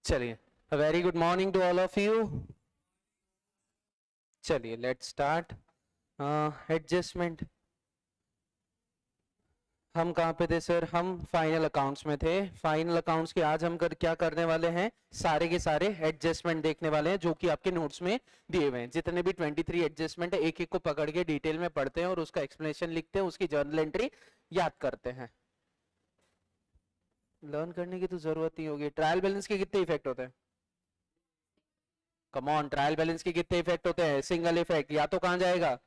चलिए, very good morning to all of you. चलिए let's start. Adjustment हम कहाँ पे थे सर? हम फाइनल अकाउंट्स में थे। फाइनल अकाउंट्स के आज हम क्या करने वाले हैं? सारे के सारे एडजस्टमेंट देखने वाले हैं जो कि आपके नोट्स में दिए हुए हैं। जितने भी 23 एडजस्टमेंट है एक एक को पकड़ के डिटेल में पढ़ते हैं और उसका एक्सप्लेनेशन लिखते हैं, उसकी जर्नल एंट्री याद करते हैं। लर्न करने की तो जरूरत नहीं होगी। ट्रायल बैलेंस के कितने इफेक्ट होते हैं? कम ऑन, ट्रायल बैलेंस के कितने इफेक्ट होते हैं? Single effect. या तो कहां जाएगा?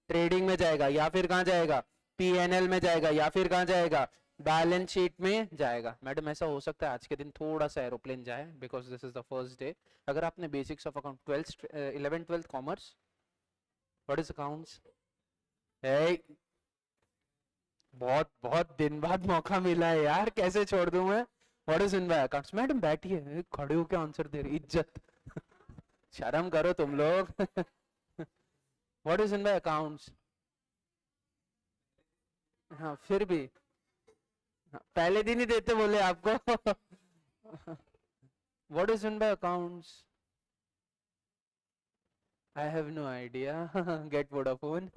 ट्रेडिंग में जाएगा, या फिर कहां जाएगा? पीएनएल में जाएगा, या फिर कहां जाएगा? बैलेंस शीट में जाएगा। मैडम ऐसा हो सकता है आज के दिन थोड़ा सा एरोप्लेन जाए because this is the first day. अगर आपने basics of account 11th 12th commerce, what is accounts? बहुत बहुत दिन बाद मौका मिला है यार, कैसे छोड़ दूं मैं? What is in by accounts? Madam बैठिए, खड़े होके आंसर दे रही, इज्जत शर्म करो तुम लोग। What is in by accounts? हाँ फिर भी हाँ, पहले दिन ही देते बोले आपको। What is in by accounts? I have no idea. Get Vodafone.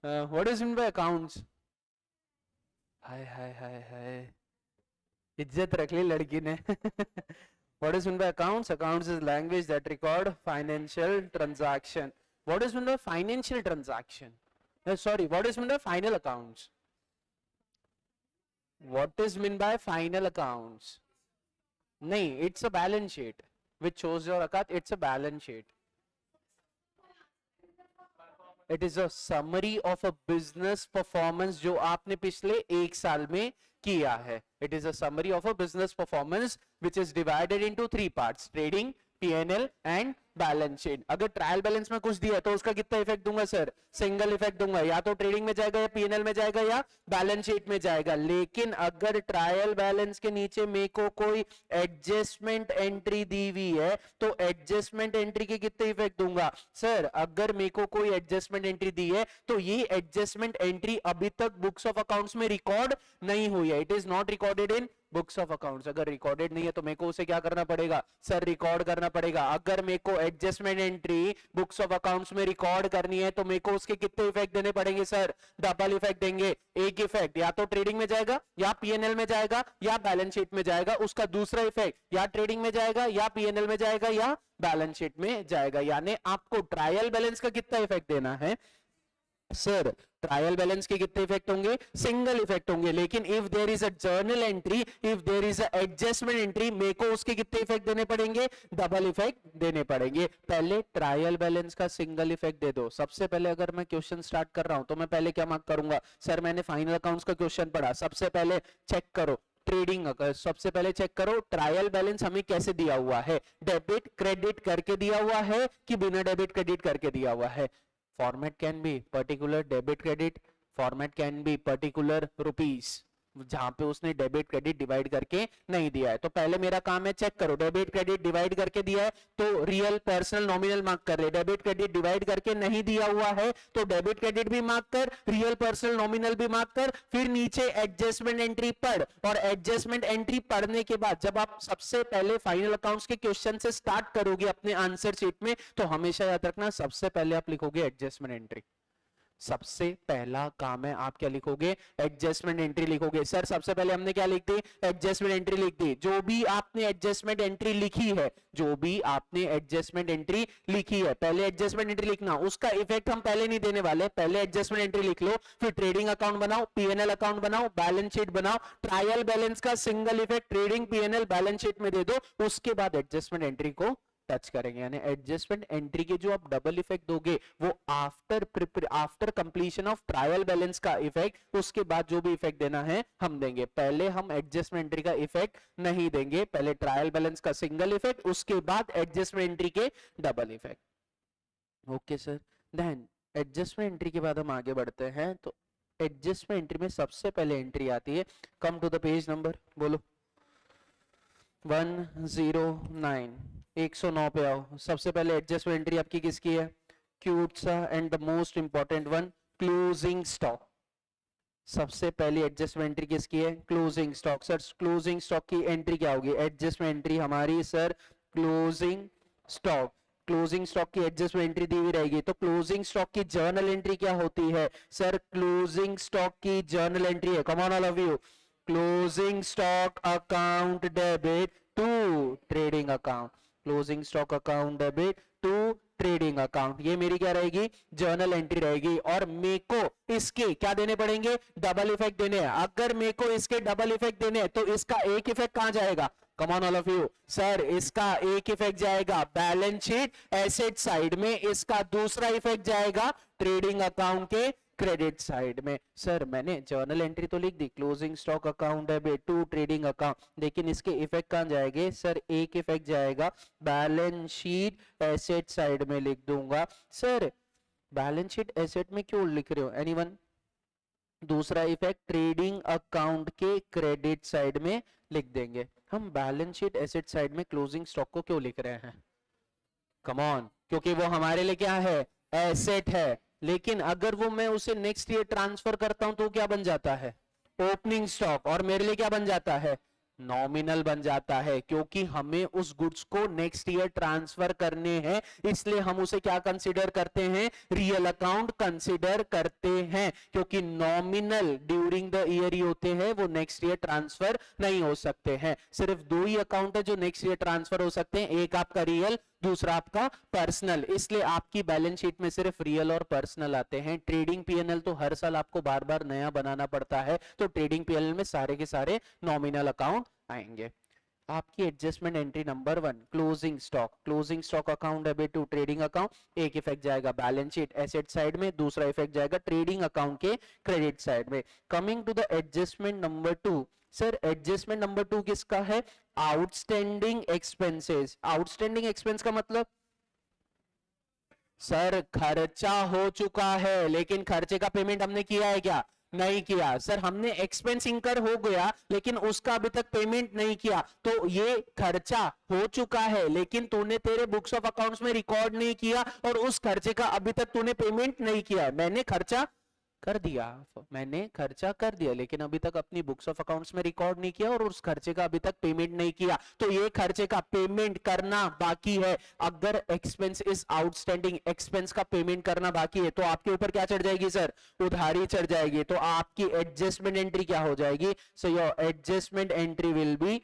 What is in by accounts? हाय हाय हाय हाय, इज्जत रख ली लड़की ने। What is meant by accounts? Accounts is language that record financial transaction. What is meant by financial transaction? Sorry, what is meant by final accounts? What is meant by final accounts? नहीं, it's a balance sheet which shows your account. It's a balance sheet. It is a summary of a business performance जो आपने पिछले एक साल में किया है. It is a summary of a business performance which is divided into 3 parts: trading, P&L and balance sheet. अगर trial balance में कुछ दिया तो उसका कितना इफेक्ट दूंगा सर? सिंगल इफेक्ट दूंगा. या तो ट्रेडिंग में जाएगा, या पीएनएल में जाएगा, या बैलेंस शीट में जाएगा. लेकिन अगर ट्रायल बैलेंस के नीचे मेरे को कोई एडजस्टमेंट एंट्री दी हुई है तो एडजस्टमेंट एंट्री के कितने इफेक्ट दूंगा सर? अगर मेरे को कोई एडजस्टमेंट एंट्री दी है तो ये एडजस्टमेंट एंट्री अभी तक बुक्स ऑफ अकाउंट्स में रिकॉर्ड नहीं हुई है. It is not recorded in books of accounts. अगर रिकॉर्डेड नहीं है तो मेरे को उसे क्या करना पड़ेगा सर? रिकॉर्ड करना पड़ेगा. अगर मेरे को adjustment entry books of accounts में रिकॉर्ड करनी है तो मेरे को उसके कितने इफेक्ट देने पड़ेंगे सर? डबल इफेक्ट देंगे. एक इफेक्ट या तो ट्रेडिंग में जाएगा, या पीएनएल में जाएगा, या बैलेंस शीट में जाएगा. उसका दूसरा इफेक्ट या ट्रेडिंग में जाएगा, या पीएनएल में जाएगा, या बैलेंस शीट में जाएगा. यानी आपको ट्रायल बैलेंस का कितना इफेक्ट देना है सर? ट्रायल बैलेंस के कितने इफेक्ट होंगे? सिंगल इफेक्ट होंगे. लेकिन if there is a journal entry, if there is a adjustment entry, मेरे को उसके कितने इफेक्ट देने पड़ेंगे? डबल इफेक्ट देने पड़ेंगे. पहले ट्रायल बैलेंस का सिंगल इफेक्ट दे दो. सबसे पहले अगर मैं क्वेश्चन स्टार्ट कर रहा हूं तो मैं पहले क्या मार्क करूंगा सर? मैंने फाइनल अकाउंट्स का क्वेश्चन पढ़ा. सबसे पहले चेक करो ट्रेडिंग. सबसे पहले चेक करो ट्रायल बैलेंस हमें कैसे दिया हुआ है. डेबिट क्रेडिट करके दिया हुआ है कि बिना डेबिट क्रेडिट करके दिया हुआ है? Format can be particular debit credit, format can be particular rupees. जहां पे उसने डेबिट क्रेडिट डिवाइड करके नहीं दिया है. तो पहले मेरा काम है चेक करो. डेबिट क्रेडिट डिवाइड करके दिया है तो रियल पर्सनल नॉमिनल मार्क कर ले. डेबिट क्रेडिट डिवाइड करके नहीं दिया हुआ है तो डेबिट क्रेडिट भी मार्क कर, रियल पर्सनल नॉमिनल भी मार्क कर. फिर नीचे एडजस्टमेंट एंट्री पढ़. और एडजस्टमेंट एंट्री पढ़ने के बाद जब आप सबसे पहले फाइनल अकाउंट्स के क्वेश्चन से स्टार्ट करोगे अपने आंसर शीट में तो हमेशा याद रखना सबसे पहले आप लिखोगे एडजस्टमेंट एंट्री. सबसे पहला काम है आप क्या लिखोगे? एडजस्टमेंट एंट्री लिखोगे. सर सबसे पहले हमने क्या लिख दी? एडजस्टमेंट एंट्री लिख दी. जो भी आपने एडजस्टमेंट एंट्री लिखी है, जो भी आपने एडजस्टमेंट एंट्री लिखी है, पहले एडजस्टमेंट एंट्री लिखना. उसका इफेक्ट हम पहले नहीं देने वाले. पहले एडजस्टमेंट एंट्री लिख लो, फिर ट्रेडिंग अकाउंट बनाओ, पीएनएल अकाउंट बनाओ, बैलेंस शीट बनाओ. ट्रायल बैलेंस का single effect trading, PNL, balance sheet में दे दो. उसके बाद एडजस्टमेंट एंट्री को टच करेंगे. यानी एडजस्टमेंट एंट्री के जो आप डबल इफेक्ट दोगे वो after completion of trial balance का इफेक्ट, उसके बाद जो भी इफेक्ट देना है हम देंगे. पहले हम एडजस्टमेंट एंट्री का इफेक्ट नहीं देंगे. पहले ट्रायल बैलेंस का सिंगल इफेक्ट, उसके बाद एडजस्टमेंट एंट्री के double effect. Okay sir. Then adjustment entry के बाद हम आगे बढ़ते हैं. तो एडजस्टमेंट एंट्री में सबसे पहले एंट्री आती है, come to the page number, बोलो 109. 109 पे आओ. सबसे पहले एडजस्टमेंट एंट्री आपकी किसकी है? क्यूटसा and the most important one, closing stock. सबसे पहली एडजस्टमेंट एंट्री किसकी है? Closing stock. Sir closing stock की एंट्री क्या होगी? एडजस्टमेंट एंट्री हमारी sir closing stock. Closing stock की एडजस्टमेंट एंट्री दी हुई रहेगी, तो क्लोजिंग स्टॉक की जर्नल एंट्री क्या होती है? सर क्लोजिंग स्टॉक की जर्नल एंट्री है, come on all of you, closing stock account debit to trading account. Closing stock account debit to trading account, ये मेरी क्या रहेगी? जर्नल एंट्री रहेगी। और मेरे को इसके क्या देने पड़ेंगे? डबल इफेक्ट देने हैं। अगर मेरे को इसके डबल इफेक्ट देने हैं तो इसका एक इफेक्ट कहां जाएगा? कम on all of you sir, इसका एक इफेक्ट जाएगा बैलेंस शीट एसेट साइड में, इसका दूसरा इफेक्ट जाएगा ट्रेडिंग अकाउंट के क्रेडिट साइड में। सर मैंने जर्नल एंट्री तो लिख दी, closing stock account debit to trading account, लेकिन इसके इफेक्ट कहां जाएंगे? सर एक इफेक्ट जाएगा बैलेंस शीट एसेट साइड में लिख दूंगा। सर बैलेंस शीट एसेट में क्यों लिख रहे हो? एनीवन? दूसरा इफेक्ट ट्रेडिंग अकाउंट के क्रेडिट साइड में लिख देंगे। हम बैलेंस शीट एसेट साइड में क्लोजिंग स्टॉक को क्यों लिख रहे हैं? कम ऑन, क्योंकि वो हमारे लिए क्या है? एसेट है। लेकिन अगर वो मैं उसे नेक्स्ट ईयर ट्रांसफर करता हूं तो क्या बन जाता है? Opening stock. और मेरे लिए क्या बन जाता है? नॉमिनल बन जाता है, क्योंकि हमें उस गुड्स को नेक्स्ट ईयर ट्रांसफर करने हैं, इसलिए हम उसे क्या कंसीडर करते हैं? रियल अकाउंट कंसीडर करते हैं, क्योंकि नॉमिनल ड्यूरिंग द ईयर ही होते हैं, वो नेक्स्ट ईयर ट्रांसफर नहीं हो सकते हैं। सिर्फ दो ही अकाउंट है जो नेक्स्ट ईयर ट्रांसफर हो सकते हैं, एक आपका रियल, दूसरा आपका पर्सनल। इसलिए आपकी बैलेंस शीट में सिर्फ रियल और पर्सनल आते हैं। ट्रेडिंग पीएनएल तो हर साल आपको बार बार नया बनाना पड़ता है, तो ट्रेडिंग पीएनएल में सारे के सारे नॉमिनल अकाउंट आएंगे। आपकी adjustment entry number 1 closing stock. Closing stock account debit to trading account, एक इफेक्ट जाएगा बैलेंस शीट एसेट साइड में, दूसरा इफेक्ट जाएगा ट्रेडिंग अकाउंट के क्रेडिट साइड में। Coming to the adjustment number 2, sir adjustment number 2 किसका है? Outstanding expenses. आउटस्टैंडिंग एक्सपेंस का मतलब सर खर्चा हो चुका है, लेकिन खर्चे का पेमेंट हमने किया है क्या? नहीं किया। सर हमने एक्सपेंस इंकर हो गया लेकिन उसका अभी तक पेमेंट नहीं किया, तो ये खर्चा हो चुका है, लेकिन तूने तेरे बुक्स ऑफ अकाउंट्स में रिकॉर्ड नहीं किया और उस खर्चे का अभी तक तूने पेमेंट नहीं किया। मैंने खर्चा कर दिया, मैंने खर्चा कर दिया, लेकिन अभी तक अपनी बुक्स ऑफ अकाउंट्स में रिकॉर्ड नहीं किया और उस खर्चे का अभी तक पेमेंट नहीं किया, तो ये खर्चे का पेमेंट करना बाकी है। अगर एक्सपेंस इज आउटस्टैंडिंग, एक्सपेंस का पेमेंट करना बाकी है, तो आपके ऊपर क्या चढ़ जाएगी? सर उधारी चढ़ जाएगी। तो आपकी एडजस्टमेंट एंट्री क्या हो जाएगी? So your adjustment entry will B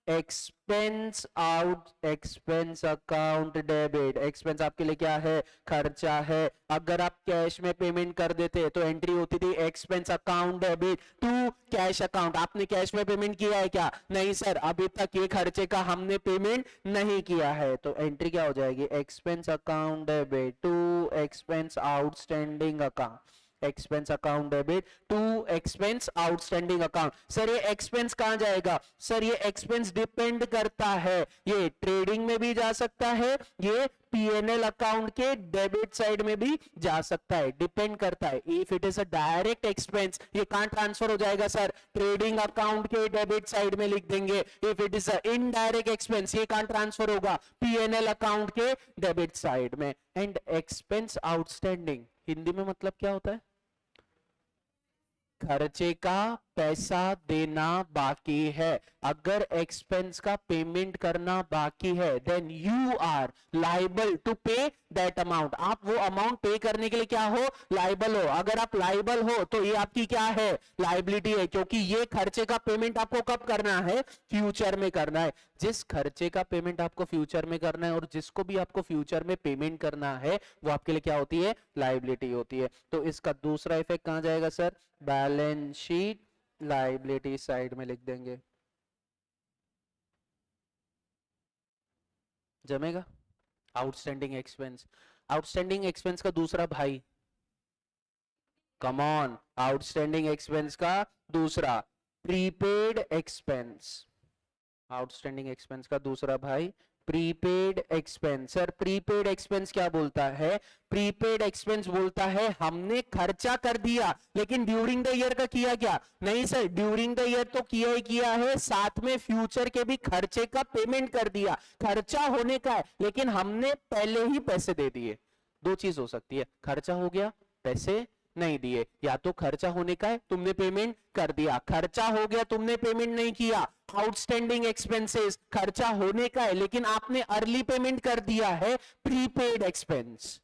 expense out, expense account debit. Expense आपके लिए क्या है? खर्चा है। अगर आप कैश में पेमेंट कर देते तो एंट्री होती थी expense account debit to cash account. आपने कैश में पेमेंट किया है क्या? नहीं सर, अभी तक ये खर्चे का हमने पेमेंट नहीं किया है, तो एंट्री क्या हो जाएगी? Expense account debit to expense outstanding account, expense account debit to expense outstanding account. Sir ये एक्सपेंस कहां जाएगा? सर ये एक्सपेंस डिपेंड करता है, ये ट्रेडिंग में भी जा सकता है, ये पीएनएल अकाउंट के डेबिट साइड में भी जा सकता है, डिपेंड करता है। If it is a direct expense, ये कहां ट्रांसफर हो जाएगा? सर ट्रेडिंग अकाउंट के डेबिट साइड में लिख देंगे। If it is a indirect expense, ये कहां ट्रांसफर होगा? पीएनएल अकाउंट के डेबिट साइड में। एंड एक्सपेंस आउटस्टैंडिंग हिंदी में मतलब क्या होता है? खर्चे का पैसा देना बाकी है। अगर एक्सपेंस का पेमेंट करना बाकी है, then you are liable to pay that amount. आप वो अमाउंट पे करने के लिए क्या हो? लाइबल हो। अगर आप लाइबल हो तो ये आपकी क्या है? लाइबिलिटी है, क्योंकि ये खर्चे का पेमेंट आपको कब करना है? फ्यूचर में करना है। जिस खर्चे का पेमेंट आपको फ्यूचर में करना है और जिसको भी आपको फ्यूचर में पेमेंट करना है, वो आपके लिए क्या होती है? लाइबिलिटी होती है। तो इसका दूसरा इफेक्ट कहां जाएगा? Sir balance sheet liability side में लिख देंगे। जमेगा? आउटस्टैंडिंग एक्सपेंस, आउटस्टैंडिंग एक्सपेंस का दूसरा भाई, कम ऑन, आउटस्टैंडिंग एक्सपेंस का दूसरा प्रीपेड एक्सपेंस। आउटस्टैंडिंग एक्सपेंस का दूसरा भाई prepaid expense. Sir prepaid expense क्या बोलता है? प्रीपेड एक्सपेंस बोलता है हमने खर्चा कर दिया, लेकिन ड्यूरिंग द ईयर का किया क्या? नहीं सर, ड्यूरिंग द ईयर तो किया ही किया है, साथ में फ्यूचर के भी खर्चे का पेमेंट कर दिया। खर्चा होने का है, लेकिन हमने पहले ही पैसे दे दिए। दो चीज हो सकती है, खर्चा हो गया, पैसे नहीं दिए, या तो खर्चा होने का है तुमने पेमेंट कर दिया, खर्चा हो गया तुमने पेमेंट नहीं किया, आउटस्टैंडिंग एक्सपेंसेस खर्चा होने का है लेकिन आपने अर्ली पेमेंट कर दिया है, प्रीपेड एक्सपेंस।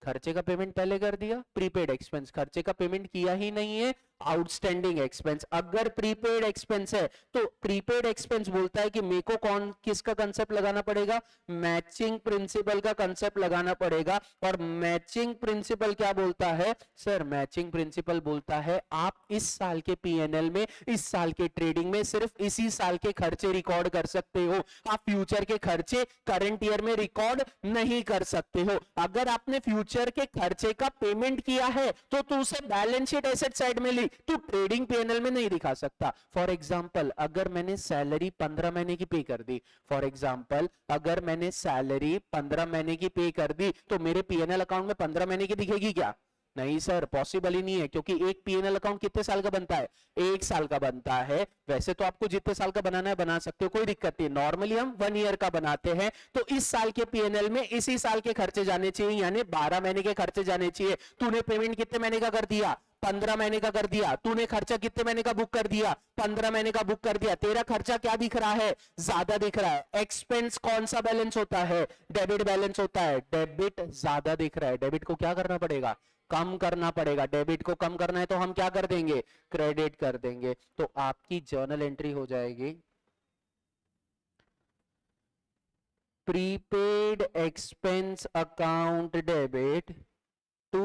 खर्चे का पेमेंट पहले कर दिया, प्रीपेड एक्सपेंस, खर्चे का पेमेंट किया ही नहीं है, आउटस्टैंडिंग एक्सपेंस। अगर प्रीपेड एक्सपेंस है तो प्रीपेड एक्सपेंस बोलता है कि मेरे को कौन किसका कंसेप्ट लगाना पड़ेगा, मैचिंग प्रिंसिपल का कंसेप्ट लगाना पड़ेगा। और मैचिंग प्रिंसिपल क्या बोलता है सर, मैचिंग प्रिंसिपल बोलता है आप इस साल के पीएनएल में, इस साल के ट्रेडिंग में सिर्फ इसी साल के खर्चे रिकॉर्ड कर सकते हो, आप फ्यूचर के खर्चे करंट ईयर में रिकॉर्ड नहीं कर सकते हो। अगर आपने फ्यूचर के खर्चे का पेमेंट किया है तो उसे बैलेंस शीट एसेट साइड में तो ट्रेडिंग पीएनएल में नहीं दिखा सकता। फॉर एग्जांपल अगर मैंने सैलरी 15 महीने की पे कर दी, फॉर एग्जांपल अगर मैंने सैलरी 15 महीने की पे कर दी तो मेरे पीएनएल अकाउंट में 15 महीने की दिखेगी क्या? नहीं सर, पॉसिबल ही नहीं है, क्योंकि एक पीएनएल अकाउंट कितने साल का बनता है, 1 साल का बनता है। वैसे तो आपको जितने साल का बनाना है बना सकते हो, कोई दिक्कत नहीं, नॉर्मली हम 1 ईयर का बनाते हैं। तो इस साल के पीएनएल में इसी साल के खर्चे जाने चाहिए, यानी 12 महीने के खर्चे जाने चाहिए। तूने पेमेंट कितने महीने का कर दिया, 15 महीने का कर दिया। तूने खर्चा कितने महीने का बुक कर दिया, 15 महीने का बुक कर दिया। तेरा खर्चा क्या दिख रहा है, ज्यादा दिख रहा है। एक्सपेंस कौन सा बैलेंस होता है, डेबिट बैलेंस होता है, डेबिट ज्यादा दिख रहा है, डेबिट को क्या करना पड़ेगा, कम करना पड़ेगा। डेबिट को कम करना है तो हम क्या कर देंगे, क्रेडिट कर देंगे। तो आपकी जर्नल एंट्री हो जाएगी prepaid expense account debit to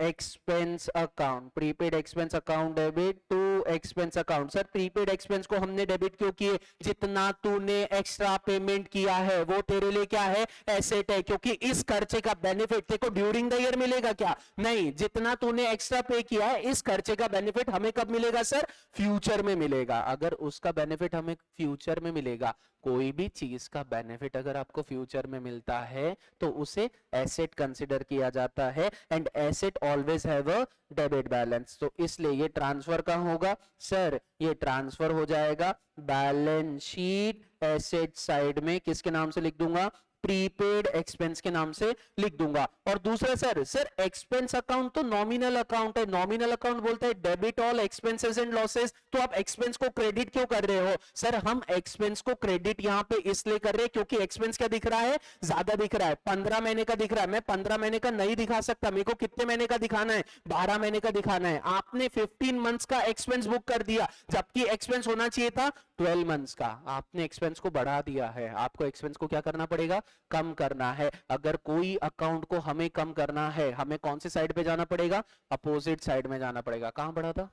expense account, prepaid expense account debit to expense account. Sir prepaid expense को हमने डेबिट क्यों किए, जितना तूने एक्स्ट्रा पेमेंट किया है वो तेरे लिए क्या है, एसेट है, क्योंकि इस खर्चे का बेनिफिट तेरे को ड्यूरिंग द ईयर मिलेगा क्या, नहीं, जितना तूने एक्स्ट्रा पे किया है इस खर्चे का बेनिफिट हमें कब मिलेगा सर, फ्यूचर में मिलेगा। अगर उसका बेनिफिट हमें फ्यूचर में मिलेगा, कोई भी चीज का बेनिफिट अगर आपको फ्यूचर में मिलता है तो उसे एसेट कंसिडर किया जाता है, and asset always have a debit balance. तो इसलिए ये ट्रांसफर कहां होगा सर, ये ट्रांसफर हो जाएगा बैलेंस शीट एसेट साइड में, किसके नाम से लिख दूंगा, प्रीपेड एक्सपेंस के नाम से लिख दूंगा। और दूसरा सर एक्सपेंस अकाउंट तो नॉमिनल अकाउंट है, नॉमिनल अकाउंट बोलता है debit all expenses and losses. तो आप एक्सपेंस को क्रेडिट क्यों कर रहे हो सर, हम एक्सपेंस को क्रेडिट यहां पे इसलिए कर रहे हैं क्योंकि एक्सपेंस क्या दिख रहा है, ज्यादा दिख रहा है, 15 महीने का दिख रहा है। मैं 15 महीने का नहीं दिखा सकता, मेरे को कितने महीने का दिखाना है, 12 महीने का दिखाना है। आपने 15 मंथ्स का एक्सपेंस बुक कर दिया, जबकि एक्सपेंस होना चाहिए था 12 मंथ्स का। आपने एक्सपेंस को बढ़ा दिया है, आपको एक्सपेंस को क्या करना पड़ेगा, कम करना है। अगर कोई अकाउंट को हमें कम करना है, हमें कौन सी साइड पे जाना पड़ेगा, अपोजिट साइड में जाना पड़ेगा। कहां पढ़ा था,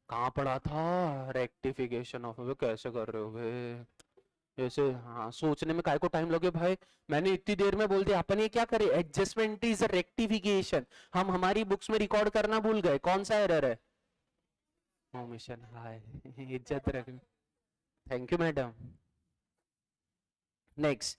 कहां पढ़ा था, रेक्टिफिकेशन ऑफ, कैसे कर रहे हो भाई ऐसे, हाँ सोचने में काय को टाइम लगे भाई, मैंने इतनी देर में बोल दिया। अपन ये क्या करे, एडजस्टमेंट इज रेक्टिफिकेशन, हम हमारी बुक्स में रिकॉर्ड करना भूल गए। कौन सा एरर है, ओमिशन, हाय इज्जत रख, thank you madam. Next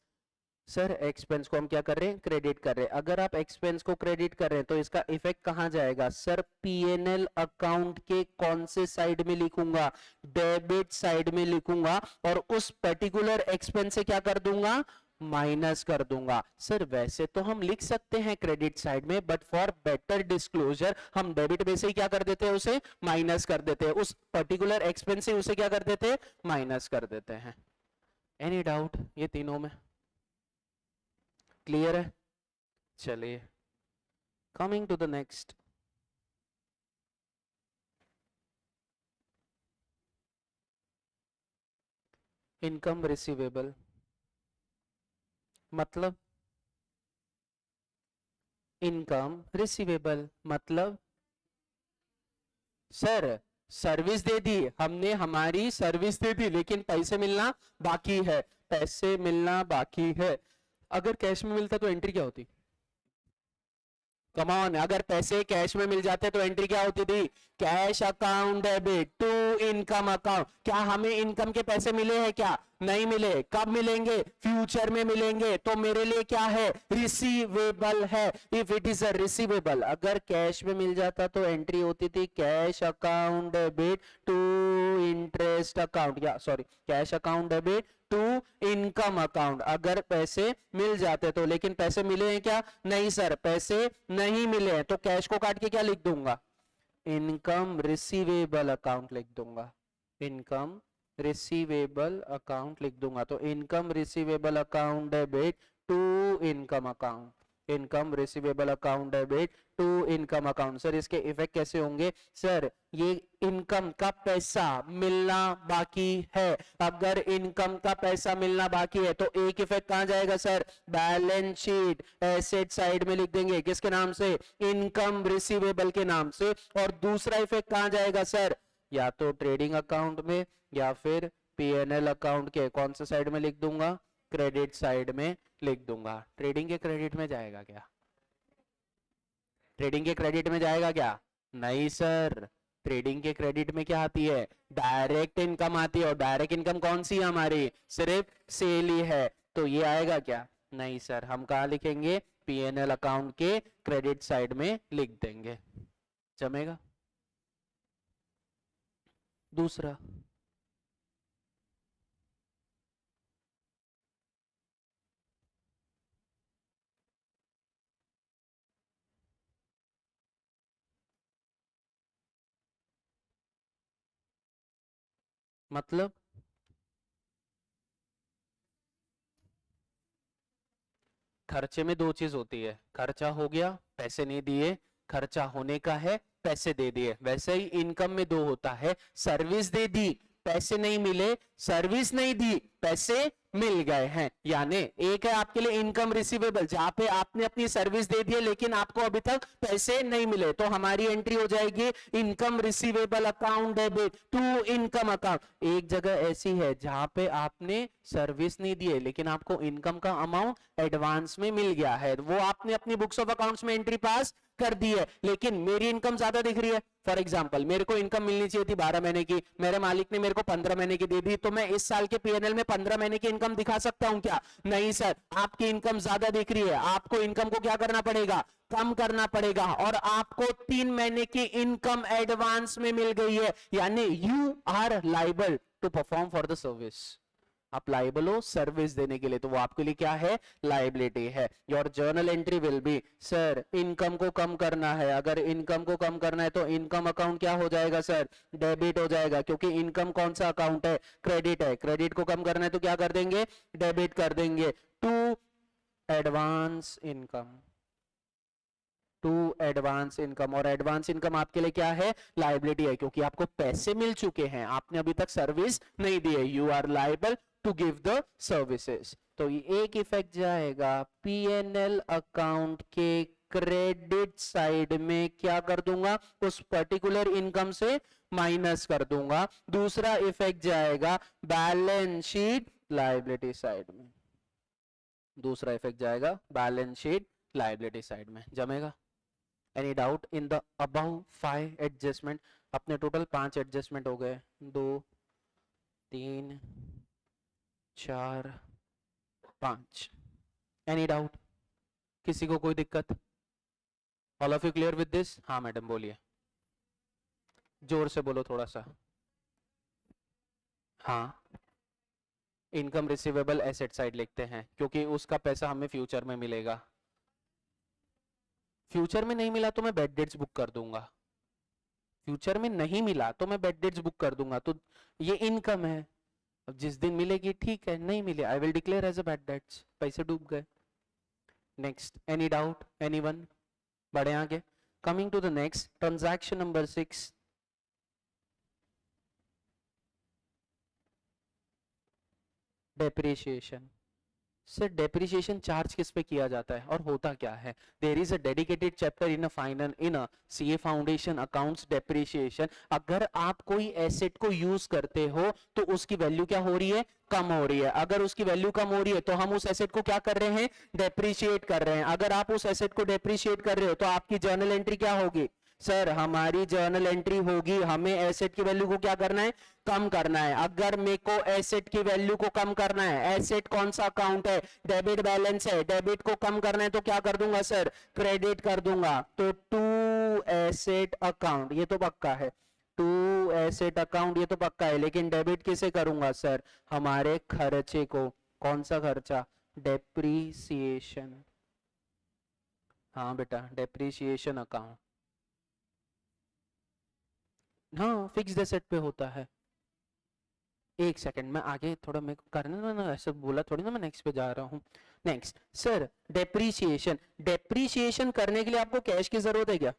sir, expense को हम क्या कर रहे हैं, क्रेडिट कर रहे हैं। अगर आप एक्सपेंस को क्रेडिट कर रहे हैं तो इसका इफेक्ट कहां जाएगा सर, पीएनएल अकाउंट के कौन से साइड में लिखूंगा, डेबिट साइड में लिखूंगा, और उस पर्टिकुलर एक्सपेंस से क्या कर दूंगा, माइनस कर दूंगा। सर वैसे तो हम लिख सकते हैं क्रेडिट साइड में, बट फॉर बेटर डिस्क्लोजर हम डेबिट में से ही क्या कर देते हैं, उसे माइनस कर देते हैं, उस पर्टिकुलर एक्सपेंस से उसे क्या कर देते हैं, माइनस कर देते हैं। एनी डाउट ये तीनों में, क्लियर है? चलिए coming to the next, income receivable मतलब, इनकम रिसीवेबल मतलब सर सर्विस दे दी हमने, हमारी सर्विस दे दी लेकिन पैसे मिलना बाकी है, पैसे मिलना बाकी है। अगर कैश में मिलता तो एंट्री क्या होती, कम ऑन, अगर पैसे कैश में मिल जाते तो एंट्री क्या होती थी, cash account debit to income account. क्या हमें इनकम के पैसे मिले हैं क्या, नहीं मिले, कब मिलेंगे, फ्यूचर में मिलेंगे। तो मेरे लिए क्या है, रिसीवेबल है। If it is a receivable, अगर कैश में मिल जाता तो एंट्री होती थी cash account debit to interest account, या sorry cash account debit to income account, अगर पैसे मिल जाते तो। लेकिन पैसे मिले हैं क्या? नहीं सर, पैसे नहीं मिले हैं, तो कैश को काट के क्या लिख दूंगा? इनकम रिसीवेबल अकाउंट लिख दूंगा, इनकम रिसीवेबल अकाउंट लिख दूंगा। तो income receivable account debit to income account, income receivable account debit to income account. Sir इसके इफेक्ट कैसे होंगे? सर ये इनकम का पैसा मिलना बाकी है, अगर इनकम का पैसा मिलना बाकी है तो एक इफेक्ट कहां जाएगा sir? Balance sheet asset side में लिख देंगे, किसके नाम से? इनकम रिसीवेबल के नाम से। और दूसरा इफेक्ट कहां जाएगा सर? या तो ट्रेडिंग अकाउंट में या फिर पीएनएल अकाउंट के कौन से साइड में लिख दूंगा? क्रेडिट साइड में लिख दूंगा। ट्रेडिंग के क्रेडिट में जाएगा क्या? ट्रेडिंग के क्रेडिट में जाएगा क्या? नहीं सर, ट्रेडिंग के क्रेडिट में क्या आती है? डायरेक्ट इनकम आती है, और डायरेक्ट इनकम कौन सी है हमारी? सिर्फ सेल ही है, तो ये आएगा क्या? नहीं सर, हम कहा लिखेंगे? पीएनएल अकाउंट के क्रेडिट साइड में लिख देंगे, जमेगा? दूसरा, मतलब खर्चे में दो चीज होती है, खर्चा हो गया पैसे नहीं दिए, खर्चा होने का है पैसे दे दिए। वैसे ही इनकम में दो होता है, सर्विस दे दी पैसे नहीं मिले, सर्विस नहीं दी पैसे मिल गए हैं। यानी एक है आपके लिए इनकम रिसीवेबल, जहां पे आपने अपनी सर्विस दे दी है लेकिन आपको अभी तक पैसे नहीं मिले, तो हमारी एंट्री हो जाएगी income receivable account debit to income account. एक जगह ऐसी है जहां पे आपने सर्विस नहीं दी है लेकिन आपको इनकम का अमाउंट एडवांस में मिल गया है, वो आपने अपनी बुक्स ऑफ अकाउंट्स में एंट्री पास कर दी है, लेकिन मेरी इनकम ज्यादा दिख रही है। फॉर एग्जांपल मेरे को इनकम मिलनी चाहिए थी 12 महीने की, मेरे मालिक ने मेरे को 15 महीने की दे दी, तो मैं इस साल के पीएनएल में 15 महीने की इनकम दिखा सकता हूं क्या? नहीं सर, आपकी इनकम ज्यादा दिख रही है, आपको इनकम को क्या करना पड़ेगा? कम करना पड़ेगा, और आपको 3 महीने की इनकम एडवांस में मिल गई है, यानी you are liable to perform for the service. आप लाइबल हो सर्विस देने के लिए, तो वो आपके लिए क्या है? लाइबिलिटी है। Your journal entry will B, sir income को कम करना है, अगर इनकम को कम करना है तो इनकम अकाउंट क्या हो जाएगा सर? डेबिट हो जाएगा, क्योंकि इनकम कौन सा अकाउंट है? क्रेडिट है। क्रेडिट को कम करना है तो क्या कर देंगे? डेबिट कर देंगे to advance income, to advance income. और एडवांस इनकम आपके लिए क्या है? लाइबिलिटी है, क्योंकि आपको पैसे मिल चुके हैं, आपने अभी तक सर्विस नहीं दी है, you are liable to give the services. तो ये एक इफेक्ट जाएगा पीएनएल अकाउंट के क्रेडिट साइड में, क्या कर दूंगा? उस पर्टिकुलर इनकम से माइनस कर दूंगा। दूसरा इफेक्ट जाएगा बैलेंस शीट लाइबिलिटी साइड में, दूसरा इफेक्ट जाएगा बैलेंस शीट लाइबिलिटी साइड में, जमेगा? Any doubt in the above 5 adjustment? अपने टोटल 5 एडजस्टमेंट हो गए, 2 3 4 5। Any doubt? किसी को कोई दिक्कत? All of you clear with this? हाँ मैडम बोलिए, जोर से बोलो थोड़ा सा। हाँ, इनकम रिसीवेबल एसेट साइड लिखते हैं क्योंकि उसका पैसा हमें फ्यूचर में मिलेगा। फ्यूचर में नहीं मिला तो मैं बेड डेट्स बुक कर दूंगा, फ्यूचर में नहीं मिला तो मैं बेड डेट्स बुक कर दूंगा, तो ये इनकम है। अब जिस दिन मिलेगी ठीक है, नहीं मिले I will declare as a bad debts, पैसे डूब गए। Next, any doubt anyone? बढ़े आगे। Coming to the next transaction number 6, depreciation. Sir depreciation charge किस पे किया जाता है और होता क्या है? There is a dedicated chapter in a CA foundation accounts depreciation. अगर आप कोई एसेट को यूज करते हो तो उसकी वैल्यू क्या हो रही है? कम हो रही है। अगर उसकी वैल्यू कम हो रही है तो हम उस एसेट को क्या कर रहे हैं? डेप्रिशिएट कर रहे हैं। अगर आप उस एसेट को डेप्रिशिएट कर रहे हो तो आपकी जर्नल एंट्री क्या होगी? सर हमारी जर्नल एंट्री होगी, हमें एसेट की वैल्यू को क्या करना है? कम करना है। अगर मेरे को एसेट की वैल्यू को कम करना है, एसेट कौन सा अकाउंट है? डेबिट बैलेंस है, डेबिट को कम करना है तो क्या कर दूंगा सर? क्रेडिट कर दूंगा। तो टू एसेट अकाउंट, ये तो पक्का है। टू एसेट अकाउंट, ये तो पक्का है, लेकिन डेबिट किसे करूंगा सर? हमारे खर्चे को। कौन सा खर्चा? डेप्रीसिएशन। हाँ बेटा, डेप्रीसिएशन अकाउंट। हाँ, फिक्स्ड एसेट पे होता है। एक सेकंड, मैं आगे थोड़ा मेरे को करने दो ना, ऐसे बोला थोड़ी ना मैं नेक्स्ट पे जा रहा हूँ। Next sir, depreciation. डेप्रीसिएशन करने के लिए आपको कैश की जरूरत है क्या?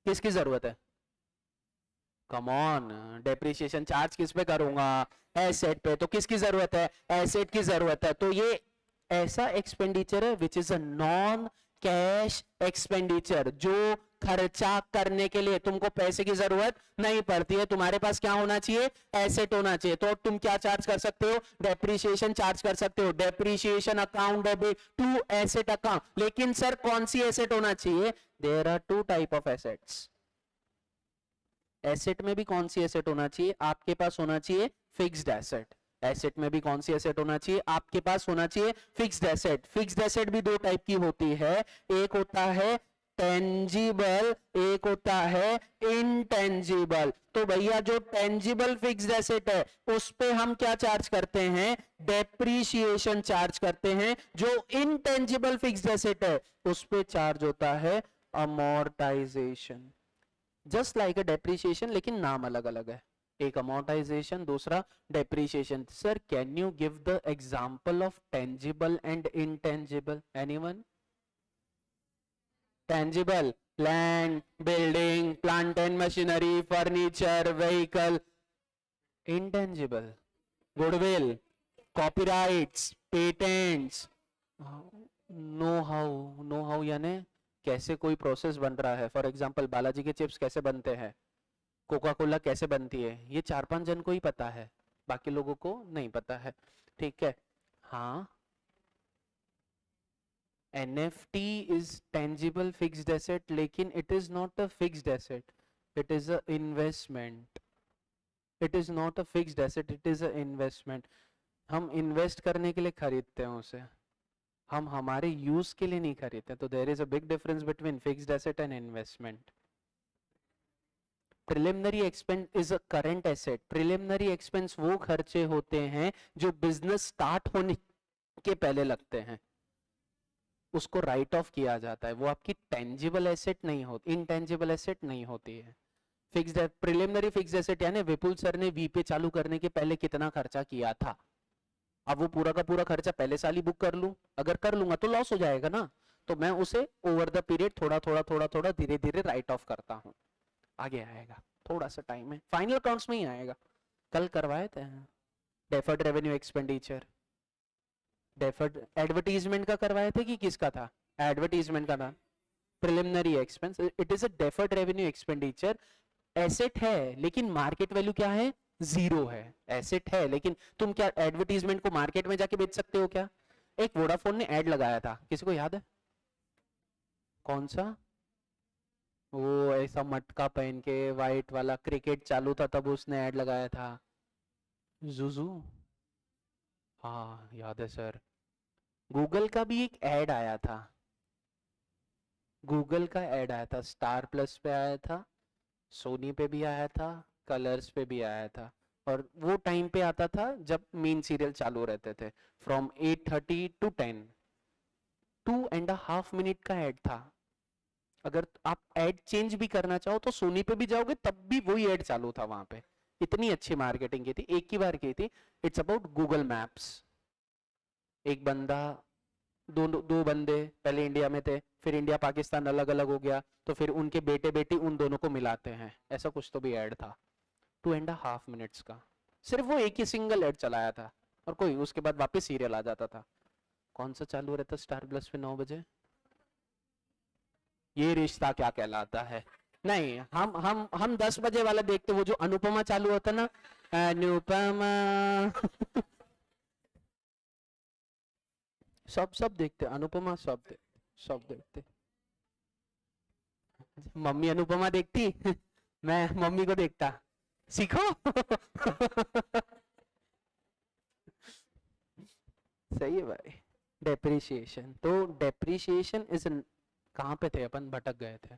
किसकी जरूरत है? कम ऑन, डेप्रिसिएशन चार्ज किस पे करूंगा? एसेट पे। तो किसकी जरूरत है? एसेट की जरूरत है। तो ये ऐसा एक्सपेंडिचर है which is a non cash expenditure, जो खर्चा करने के लिए तुमको पैसे की जरूरत नहीं पड़ती है। तुम्हारे पास क्या होना चाहिए? एसेट होना चाहिए। तो तुम क्या चार्ज कर सकते हो? डेप्रिसिएशन चार्ज कर सकते हो। Depreciation account debit to asset account. लेकिन सर कौन सी एसेट होना चाहिए? There are two type of assets. Asset में भी कौन सी एसेट होना चाहिए? आपके पास होना चाहिए फिक्स्ड एसेट। एसेट में भी कौन सी एसेट होना चाहिए? आपके पास होना चाहिए फिक्स्ड एसेट। फिक्स्ड एसेट भी दो टाइप की होती है, एक होता है टेंजिबल, एक होता है इनटेंजिबल। तो भैया जो टेंजिबल फिक्स्ड एसेट है उस पे हम क्या चार्ज करते हैं? डेप्रीशिएशन चार्ज करते हैं। जो इनटेंजिबल फिक्स्ड एसेट है उस पे चार्ज होता है अमोर्टाइजेशन। जस्ट लाइक अ डेप्रिसिएशन, लेकिन नाम अलग अलग है। एक अमोर्टाइजेशन, दूसरा depreciation. Sir can you give the example of tangible and intangible? Anyone? Tangible, land, building, plant and machinery, furniture, vehicle. Intangible, goodwill, copyrights, patents. Know how. Know how यानी कैसे कोई प्रोसेस बन रहा है। फॉर एग्जांपल बालाजी के chips कैसे बनते हैं, कोका कोला कैसे बनती है, ये 4-5 जन को ही पता है, बाकी लोगों को नहीं पता है। ठीक है। हाँ, NFT is tangible fixed asset, लेकिन it is not a fixed asset, it is a investment. It is not a fixed asset, it is a investment. हम इन्वेस्ट करने के लिए खरीदते हैं उसे, हम हमारे यूज के लिए नहीं खरीदते। तो there is a big difference between fixed asset and investment. Preliminary expense is a current asset. Preliminary expense वो खर्चे होते हैं जो बिजनेस स्टार्ट होने के पहले लगते हैं, उसको राइट ऑफ किया जाता है। वो आपकी टेंजिबल एसेट नहीं होती, इनटेंजिबल एसेट नहीं होती है। फिक्स्ड, प्रिलिमिनरी फिक्स्ड एसेट यानी विपुल सर ने वी पे चालू करने के पहले कितना खर्चा किया था, अब वो पूरा का पूरा खर्चा पहले साल ही बुक कर लूं, अगर कर लूंगा तो लॉस हो जाएगा ना। तो मैं उसे ओवर द पीरियड थोड़ा थोड़ा थोड़ा थोड़ा धीरे धीरे राइट ऑफ करता हूँ। आगे आएगा, थोड़ा सा टाइम है, फाइनल अकाउंट्स में ही आएगा। कल करवाए थे deferred revenue expenditure. Deferred advertisement का करवाए थे कि किसका था? एडवर्टीजमेंट का था। Preliminary expense, it is a deferred revenue expenditure. Asset है लेकिन मार्केट वैल्यू क्या है? जीरो है। एसेट है लेकिन तुम क्या एडवर्टीजमेंट को मार्केट में जाके बेच सकते हो क्या? एक वोडाफोन ने ऐड लगाया था, किसी को याद है? कौन सा? वो ऐसा मटका पहन के वाइट वाला, क्रिकेट चालू था तब उसने ऐड लगाया था। जुजू। हाँ याद है सर। गूगल का भी एक ऐड आया था, गूगल का ऐड आया था, स्टार प्लस पे आया था, सोनी पे भी आया था, कलर्स पे भी आया था। और वो टाइम पे आता था जब मेन सीरियल चालू रहते थे, फ्रॉम 8:30 टू 10। 2.5 मिनट का ऐड था। अगर आप ऐड चेंज भी करना चाहो तो सोनी पे भी जाओगे तब भी वही ऐड चालू था वहां पे। इतनी अच्छी मार्केटिंग की थी, एक ही बार की थी। It's about Google maps. एक बंदा, दो दो बंदे पहले इंडिया में थे, फिर इंडिया पाकिस्तान अलग अलग हो गया, तो फिर उनके बेटे बेटी उन दोनों को मिलाते हैं, ऐसा कुछ तो भी ऐड था। 2.5 मिनट्स का, सिर्फ वो एक ही सिंगल ऐड चलाया था, और कोई उसके बाद वापस सीरियल आ जाता था। कौन सा चालू रहता स्टार प्लस पे 9 बजे? ये रिश्ता क्या कहलाता है। नहीं, हम 10 बजे वाला देखते, वो जो अनुपमा चालू होता ना, अनुपमा। सब देखते अनुपमा, सब देखते। मम्मी अनुपमा देखती मैं मम्मी को देखता, सीखो सही है भाई। डेप्रिसिएशन, तो डेप्रिसिएशन इज, कहाँ पे थे अपन, भटक गए थे।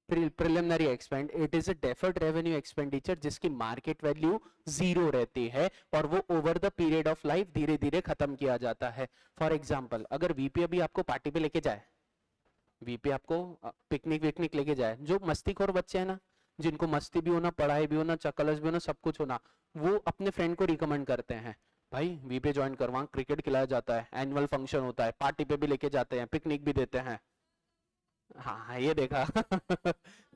Preliminary expand, it is a deferred revenue expenditure जिसकी मार्केट वैल्यू जीरो रहती है और वो over the period of life धीरे धीरे खत्म किया जाता है. फॉर एग्जाम्पल, अगर वीपी अभी आपको पार्टी पे लेके जाए, वीपी आपको पिकनिक विकनिक लेके जाए, जो मस्तीखोर बच्चे हैं ना, जिनको मस्ती भी होना, पढ़ाई भी होना, चक्कलस भी होना, सब कुछ होना, वो अपने फ्रेंड को रिकमेंड करते हैं, भाई वीपी ज्वाइन कर, वहां क्रिकेट खिलाया जाता है, एनुअल फंक्शन होता है, पार्टी पे भी लेके जाते हैं, पिकनिक भी देते हैं. हाँ हाँ, ये देखा.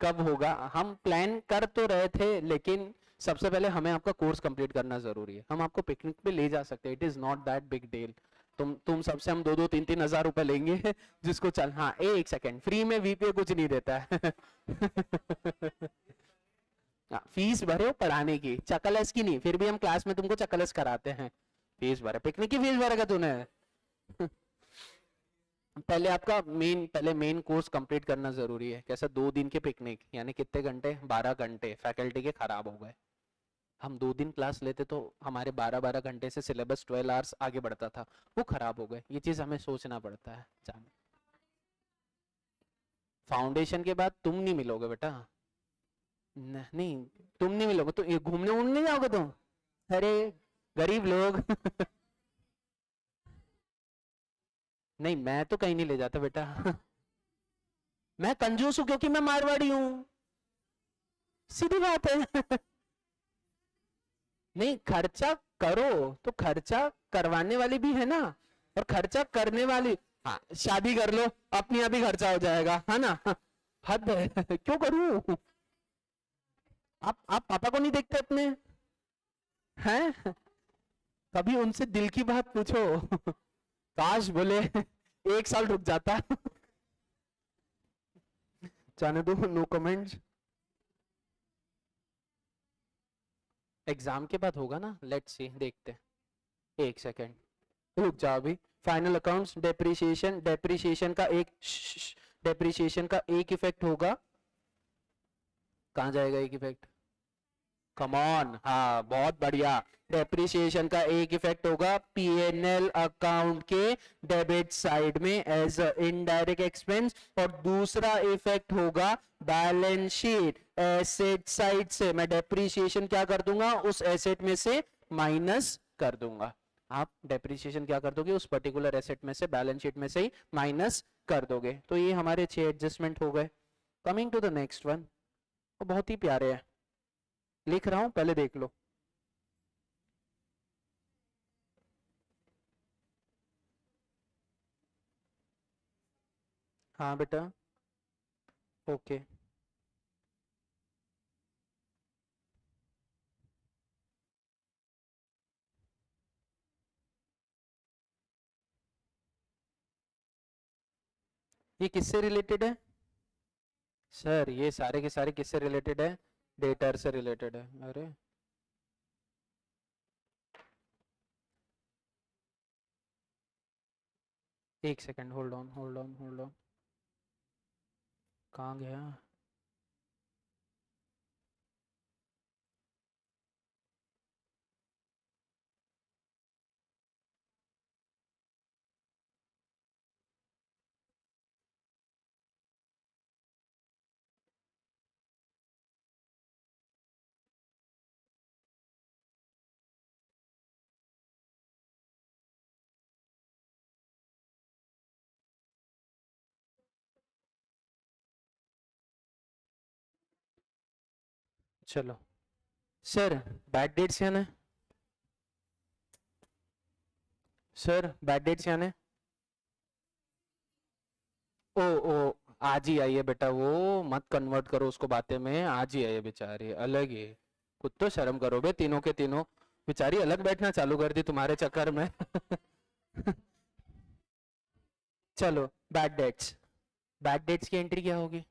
कब होगा, हम प्लान कर तो रहे थे, लेकिन सबसे पहले हमें आपका कोर्स कंप्लीट करना जरूरी है. हम आपको पिकनिक पे ले जा सकते हैं, it is not that big deal. तुम सबसे हम 2-2, 3-3 हजार रुपए लेंगे. जिसको चल, हाँ एक सेकेंड, फ्री में वीपीए कुछ नहीं देता है. फीस भरे हो पढ़ाने की, चकलस की नहीं, फिर भी हम क्लास में तुमको चकलस कराते हैं. फीस भरे, पिकनिक की फीस भरेगा तूने. पहले मेन कोर्स कंप्लीट करना जरूरी है. कैसा 2 दिन के पिकनिक यानी कितने घंटे, 12 घंटे फैकल्टी के खराब हो गए. हम 2 दिन क्लास लेते तो हमारे 12-12 घंटे से सिलेबस 12 आवर्स आगे बढ़ता था, वो खराब हो गए. ये चीज हमें सोचना पड़ता है. जान, फाउंडेशन के बाद तुम नहीं मिलोगे बेटा. नहीं, तुम नहीं मिलोगे तो ये घूमने उमने नहीं जाओगे तुम. अरे गरीब लोग. नहीं, मैं तो कहीं नहीं ले जाता बेटा. मैं कंजूस हूं क्योंकि मैं मारवाड़ी हूं, सीधी बात है. नहीं, खर्चा करो तो खर्चा करवाने वाली भी है ना, और खर्चा करने वाली. हाँ, शादी कर लो, अपनी आप ही खर्चा हो जाएगा, है ना. हद है. क्यों करूं. आप पापा को नहीं देखते अपने, हैं. कभी उनसे दिल की बात पूछो. काश बोले 1 साल रुक जाता. जाने दो, नो कमेंट्स. एग्जाम के बाद होगा ना, लेट्स सी, देखते हैं. एक सेकेंड रुक जाओ अभी. फाइनल अकाउंट्स, डेप्रिसिएशन, डेप्रिसिएशन का एक इफेक्ट होगा. कहाँ जाएगा एक इफेक्ट, कम ऑन. हाँ बहुत बढ़िया. डेप्रिसिएशन का एक इफेक्ट होगा पीएनएल अकाउंट के डेबिट साइड में एज इनडायरेक्ट एक्सपेंस, और दूसरा इफेक्ट होगा बैलेंस शीट एसेट साइड से. मैं डेप्रिसिएशन क्या कर दूंगा, उस एसेट में से माइनस कर दूंगा. आप डेप्रिसिएशन क्या कर दोगे, उस पर्टिकुलर एसेट में से, बैलेंस शीट में से ही माइनस कर दोगे. तो ये हमारे 6 एडजस्टमेंट हो गए. Coming to the next one, बहुत ही प्यारे हैं, लिख रहा हूं पहले देख लो. हाँ बेटा, ओके. ये किससे रिलेटेड है सर, ये सारे के सारे किससे रिलेटेड है, डेटर से रिलेटेड है. अरे एक second, hold on hold on hold on. कहाँ गया. चलो सर, बैड डेट्स यानी, सर बैड डेट्स यानी, ओ ओ, आज ही आई है बेटा, वो मत कन्वर्ट करो उसको बातें में. आज ही आई है बेचारी, अलग ही. कुछ तो शर्म करो बे, तीनों के तीनों बेचारी अलग बैठना चालू कर दी तुम्हारे चक्कर में. चलो, बैड डेट्स, बैड डेट्स की एंट्री क्या होगी.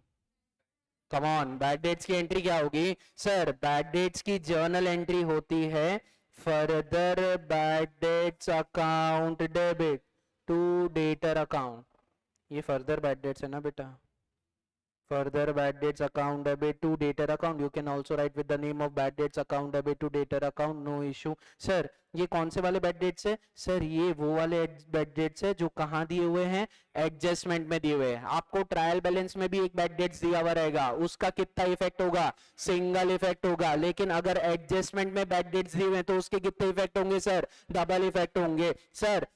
कम ऑन, बैड डेट्स की एंट्री क्या होगी सर. बैड डेट्स की जर्नल एंट्री होती है further bad debts account debit to debtor account. ये फर्दर बैड डेट्स है ना बेटा. further bad debts account debit to debtor account, you can also write with the name of bad debts account debit to debtor account, no issue. Sir ये कौन से वाले bad debts है? Sir ये वो वाले बैड डेट्स है जो कहाँ दिए हुए हैं? एडजस्टमेंट में दिए हुए हैं. आपको ट्रायल बैलेंस में भी एक बैड डेट्स दिया हुआ रहेगा, उसका कितना इफेक्ट होगा? सिंगल इफेक्ट होगा. लेकिन अगर एडजस्टमेंट में बैड डेट्स दिए हुए हैं तो उसके कितने इफेक्ट होंगे सर? डबल इफेक्ट होंगे. सर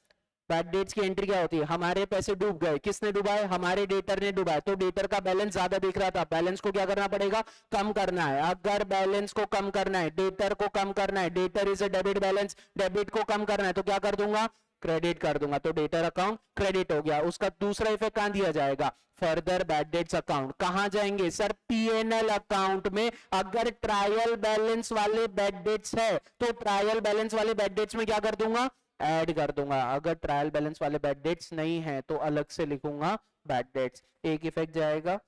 बैड डेट्स की एंट्री क्या होती है? हमारे पैसे डूब गए, किसने डुबाए? हमारे डेटर ने डुबाए. तो डेटर का बैलेंस ज्यादा दिख रहा था, बैलेंस को क्या करना पड़ेगा? कम करना है. अगर बैलेंस को कम करना है, डेटर को कम करना है, debtor is a debit balance, debit को कम करना है तो क्या कर दूंगा? क्रेडिट कर दूंगा. तो डेटर अकाउंट क्रेडिट हो गया. उसका दूसरा इफेक्ट कहां दिया जाएगा? Further bad debts account. कहां जाएंगे सर? पीएनएल अकाउंट में. अगर ट्रायल बैलेंस वाले बैड डेट्स है तो ट्रायल बैलेंस वाले बैड डेट्स में क्या कर दूंगा? ऐड कर दूंगा. अगर ट्रायल बैलेंस वाले बैड डेट्स नहीं है तो अलग से लिखूंगा बैड डेट्स. एक इफेक्ट जाएगा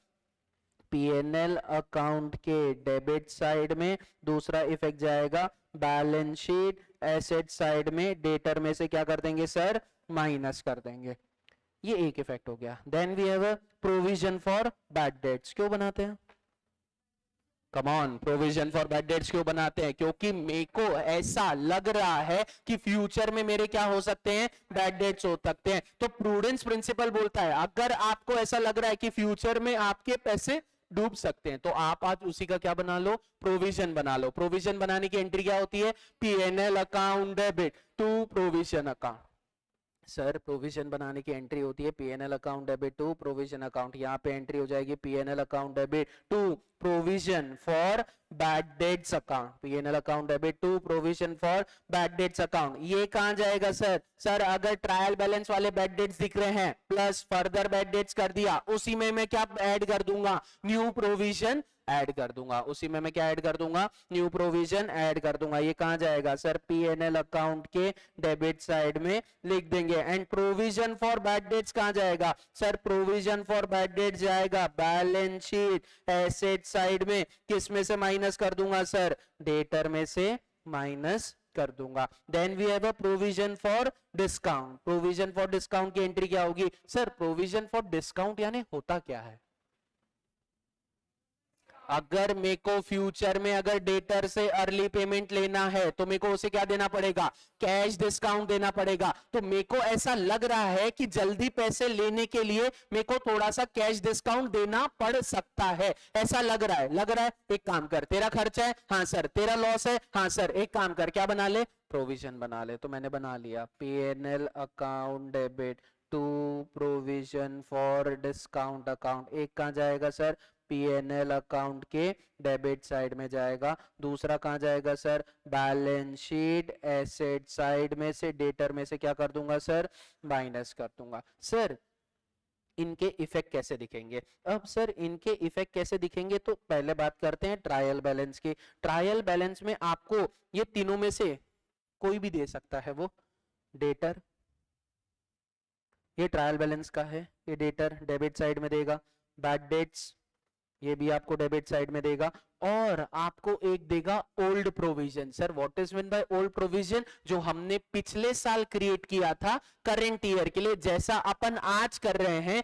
पीएनएल अकाउंट के डेबिट साइड में, दूसरा इफेक्ट जाएगा बैलेंस शीट एसेट साइड में. डेटर में से क्या कर देंगे सर? माइनस कर देंगे. ये एक इफेक्ट हो गया. Then we have a provision for bad debts. क्यों बनाते हैं? Come on, provision for bad debts क्यों बनाते हैं? क्योंकि मेरे को ऐसा लग रहा है कि फ्यूचर में मेरे क्या हो सकते हैं? बैड डेट्स हो सकते हैं. तो प्रूडेंस प्रिंसिपल बोलता है अगर आपको ऐसा लग रहा है कि फ्यूचर में आपके पैसे डूब सकते हैं तो आप आज उसी का क्या बना लो? प्रोविजन बना लो. प्रोविजन बनाने की एंट्री क्या होती है? PNL account debit to provision account. Sir provision बनाने की एंट्री होती है PNL account debit to provision account. यहाँ पे एंट्री हो जाएगी PNL account debit to provision for bad debts account. PNL account debit to provision for bad debts account. ये कहां जाएगा सर? सर अगर ट्रायल बैलेंस वाले बैड डेट्स दिख रहे हैं प्लस फर्दर बैड डेट्स कर दिया, उसी में मैं क्या ऐड कर दूंगा? न्यू प्रोविजन ऐड कर दूंगा. उसी में मैं क्या ऐड कर दूंगा? न्यू प्रोविजन ऐड कर दूंगा. ये कहां जाएगा सर? पीएनएल अकाउंट के डेबिट साइड में लिख देंगे. And provision for bad dates कहां जाएगा sir? Provision for bad debt जाएगा बैलेंस शीट एसेट साइड में. किस में से माइनस कर दूंगा सर? डेटर में से माइनस कर दूंगा. Then we have a provision for discount. Provision for discount की एंट्री क्या होगी सर? प्रोविजन फॉर डिस्काउंट यानी होता क्या है? अगर मेरे को फ्यूचर में अगर डेटर से अर्ली पेमेंट लेना है तो मेरे को उसे क्या देना पड़ेगा? कैश डिस्काउंट देना पड़ेगा. तो मेरे को ऐसा लग रहा है कि जल्दी पैसे लेने के लिए मेरे को थोड़ा सा कैश डिस्काउंट देना पड़ सकता है. ऐसा लग रहा है. लग रहा है. एक काम कर, तेरा खर्चा है, हाँ सर. तेरा लॉस है, हाँ सर. एक काम कर, क्या बना ले? प्रोविजन बना ले. तो मैंने बना लिया PNL account debit to provision for discount account. एक कहां जाएगा सर? पीएनएल अकाउंट के डेबिट साइड में जाएगा. दूसरा कहां जाएगा sir? Balance sheet asset side में से. डेटर में से क्या कर दूंगा सर? माइनस कर दूंगा. सर इनके इफेक्ट कैसे दिखेंगे? अब सर इनके इफेक्ट कैसे दिखेंगे तो पहले बात करते हैं ट्रायल बैलेंस की. ट्रायल बैलेंस में आपको ये तीनों में से कोई भी दे सकता है. वो डेटर, ये ट्रायल बैलेंस का है, ये डेटर डेबिट साइड में देगा. बैड डेट्स ये भी आपको डेबिट साइड में देगा. और आपको एक देगा old provision. Sir what is mean by old provision? जो हमने पिछले साल क्रिएट किया था करंट ईयर के लिए, जैसा अपन आज कर रहे हैं.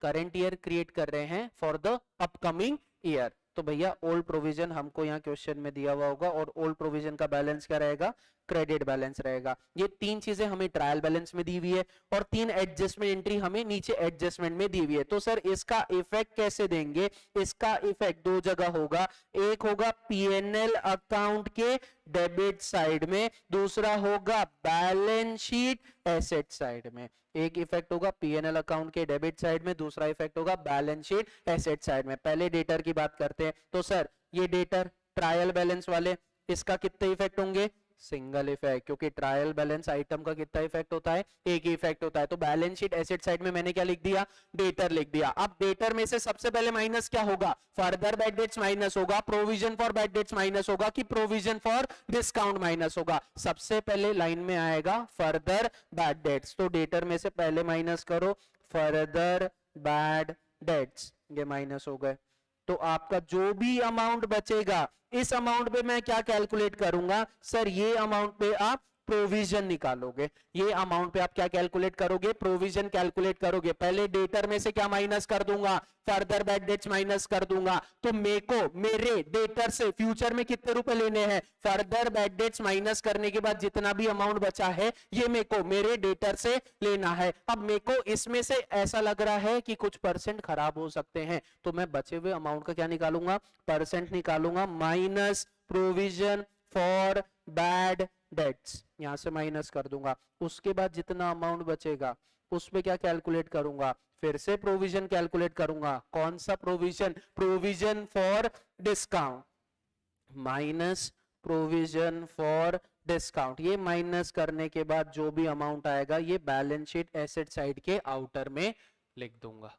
करंट ईयर क्रिएट कर रहे हैं फॉर द अपकमिंग ईयर. तो भैया ओल्ड प्रोविजन हमको यहाँ क्वेश्चन में दिया हुआ होगा. और ओल्ड प्रोविजन का बैलेंस क्या रहेगा? क्रेडिट बैलेंस रहेगा. ये तीन चीजें हमें ट्रायल बैलेंस में दी हुई है और तीन एडजस्टमेंट एंट्री हमें नीचे एडजस्टमेंट में दी हुई है. तो सर इसका इफेक्ट कैसे देंगे? इसका इफेक्ट दो जगह होगा. एक होगा पीएनएल अकाउंट के डेबिट साइड में, दूसरा होगा बैलेंस शीट एसेट साइड में. एक इफेक्ट होगा पीएनएल अकाउंट के डेबिट साइड में, दूसरा इफेक्ट होगा बैलेंस शीट एसेट साइड में. पहले डेटर की बात करते हैं. तो सर ये डेटर ट्रायल बैलेंस वाले, इसका कितने इफेक्ट होंगे? Single effect. क्योंकि ट्रायल बैलेंस आइटम का कितना इफेक्ट होता है? एक ही इफेक्ट होता है. तो बैलेंस शीट एसेट साइड में मैंने क्या लिख दिया? डेटर लिख दिया. अब डेटर में से सबसे पहले माइनस क्या होगा? फर्दर बैड डेट्स माइनस होगा, provision for bad dates minus होगा, कि प्रोविजन फॉर डिस्काउंट माइनस होगा? सबसे पहले लाइन में आएगा फर्दर बैड डेट्स. तो डेटर में से पहले माइनस करो फर्दर बैड डेट्स. ये माइनस हो गए. तो आपका जो भी अमाउंट बचेगा इस अमाउंट पे मैं क्या कैलकुलेट करूंगा? सर ये अमाउंट पे आप प्रोविजन निकालोगे। ये अमाउंट पे आप क्या कैलकुलेट करोगे, प्रोविजन कैलकुलेट करोगे। पहले डेटर में से क्या माइनस कर दूंगा, फर्दर बैड डेट्स माइनस कर दूंगा। तो मेरे डेटर से फ्यूचर में कितने रुपए लेने हैं, फर्दर बैड डेट्स माइनस करने के बाद जितना भी अमाउंट बचा है ये मेरे डेटर से लेना है। अब इसमें से ऐसा लग रहा है कि कुछ परसेंट खराब हो सकते हैं, तो मैं बचे हुए अमाउंट का क्या निकालूंगा, परसेंट निकालूंगा, minus provision for bad dates, यहां से माइनस कर दूंगा। उसके बाद जितना अमाउंट बचेगा उसमें क्या कैलकुलेट करूंगा, फिर से प्रोविजन कैलकुलेट करूंगा। कौन सा provision, provision for discount, minus provision for discount. ये माइनस करने के बाद जो भी अमाउंट आएगा ये बैलेंस शीट एसेट साइड के आउटर में लिख दूंगा।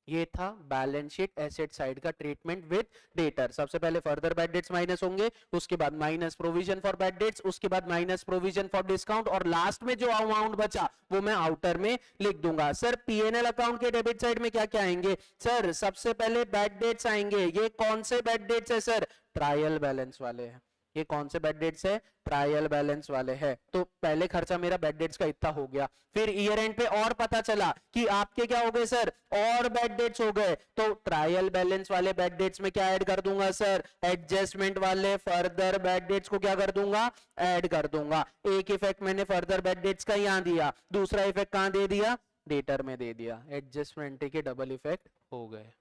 ये था बैलेंस शीट एसेट साइड का ट्रीटमेंट विद डेटर। सबसे पहले फर्दर बैड डेट्स माइनस होंगे, उसके बाद minus provision for bad dates, उसके बाद माइनस प्रोविजन फॉर डिस्काउंट, और लास्ट में जो अमाउंट बचा वो मैं आउटर में लिख दूंगा। सर पीएनएल अकाउंट के डेबिट साइड में क्या क्या आएंगे, सर सबसे पहले बैड डेट्स आएंगे। ये कौन से बैड डेट्स है सर, ट्रायल बैलेंस वाले हैं। ये कौन से बैड डेट्स है, ट्रायल बैलेंस वाले हैं। तो पहले खर्चा मेरा बैड डेट्स का इतना हो गया, फिर ईयर एंड पे और पता चला कि आपके क्या हो गए सर, और बैड डेट्स हो गए। तो ट्रायल बैलेंस वाले बैड डेट्स में क्या ऐड कर दूंगा सर, एडजस्टमेंट वाले फर्दर बैड डेट्स को क्या कर दूंगा, ऐड कर दूंगा। एक इफेक्ट मैंने फर्दर बैड डेट्स का यहां दिया, दूसरा इफेक्ट कहां दे दिया, डेटर में दे दिया। एडजस्टमेंट के डबल इफेक्ट हो गए।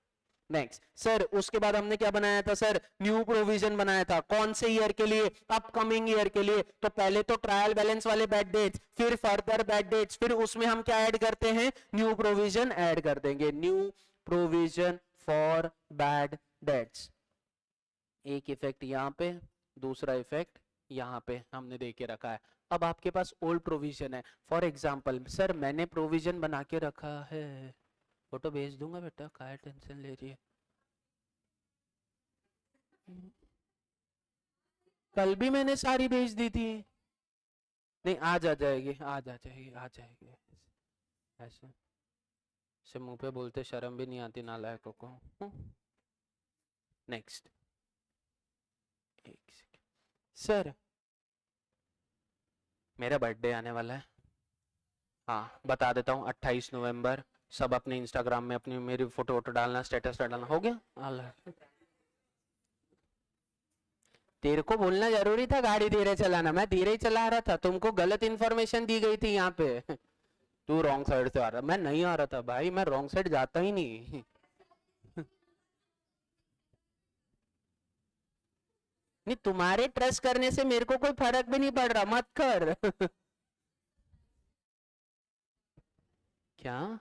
नेक्स्ट सर, उसके बाद हमने क्या बनाया था सर, न्यू प्रोविजन बनाया था। कौन से ईयर के लिए, अपकमिंग ईयर के लिए। तो पहले तो ट्रायल बैलेंस वाले बैड डेट्स, फिर फर्दर बैड डेट्स, फिर उसमें हम क्या ऐड करते हैं, न्यू प्रोविजन ऐड कर देंगे, new provision for bad dates. एक इफेक्ट यहां पे, दूसरा इफेक्ट यहां पे हमने दे के रखा है। अब आपके पास ओल्ड प्रोविजन है, फॉर एग्जाम्पल सर मैंने प्रोविजन बना के रखा है, फोटो भेज दूंगा बेटा, क्या टेंशन ले रही है। कल भी मैंने सारी भेज दी थी। नहीं आज आ जाएगी, आज आ जाएगी, आ जाएगी। ऐसे से मुंह पे बोलते शर्म भी नहीं आती नालायकों को। नेक्स्ट सर, मेरा बर्थडे आने वाला है, हाँ बता देता हूँ 28 नवंबर। सब अपने इंस्टाग्राम में अपनी मेरी फोटो वोटो डालना, स्टेटस डालना। हो गया, अल्लाह तेरे को बोलना जरूरी था गाड़ी धीरे चलाना, मैं धीरे ही चला रहा था, तुमको गलत इन्फॉर्मेशन दी गई थी यहाँ पे। तू रॉन्ग साइड से आ रहा, मैं नहीं आ रहा था भाई, मैं रॉन्ग साइड जाता ही नहीं। नहीं तुम्हारे ट्रस्ट करने से मेरे को कोई फर्क भी नहीं पड़ रहा, मत कर। क्या,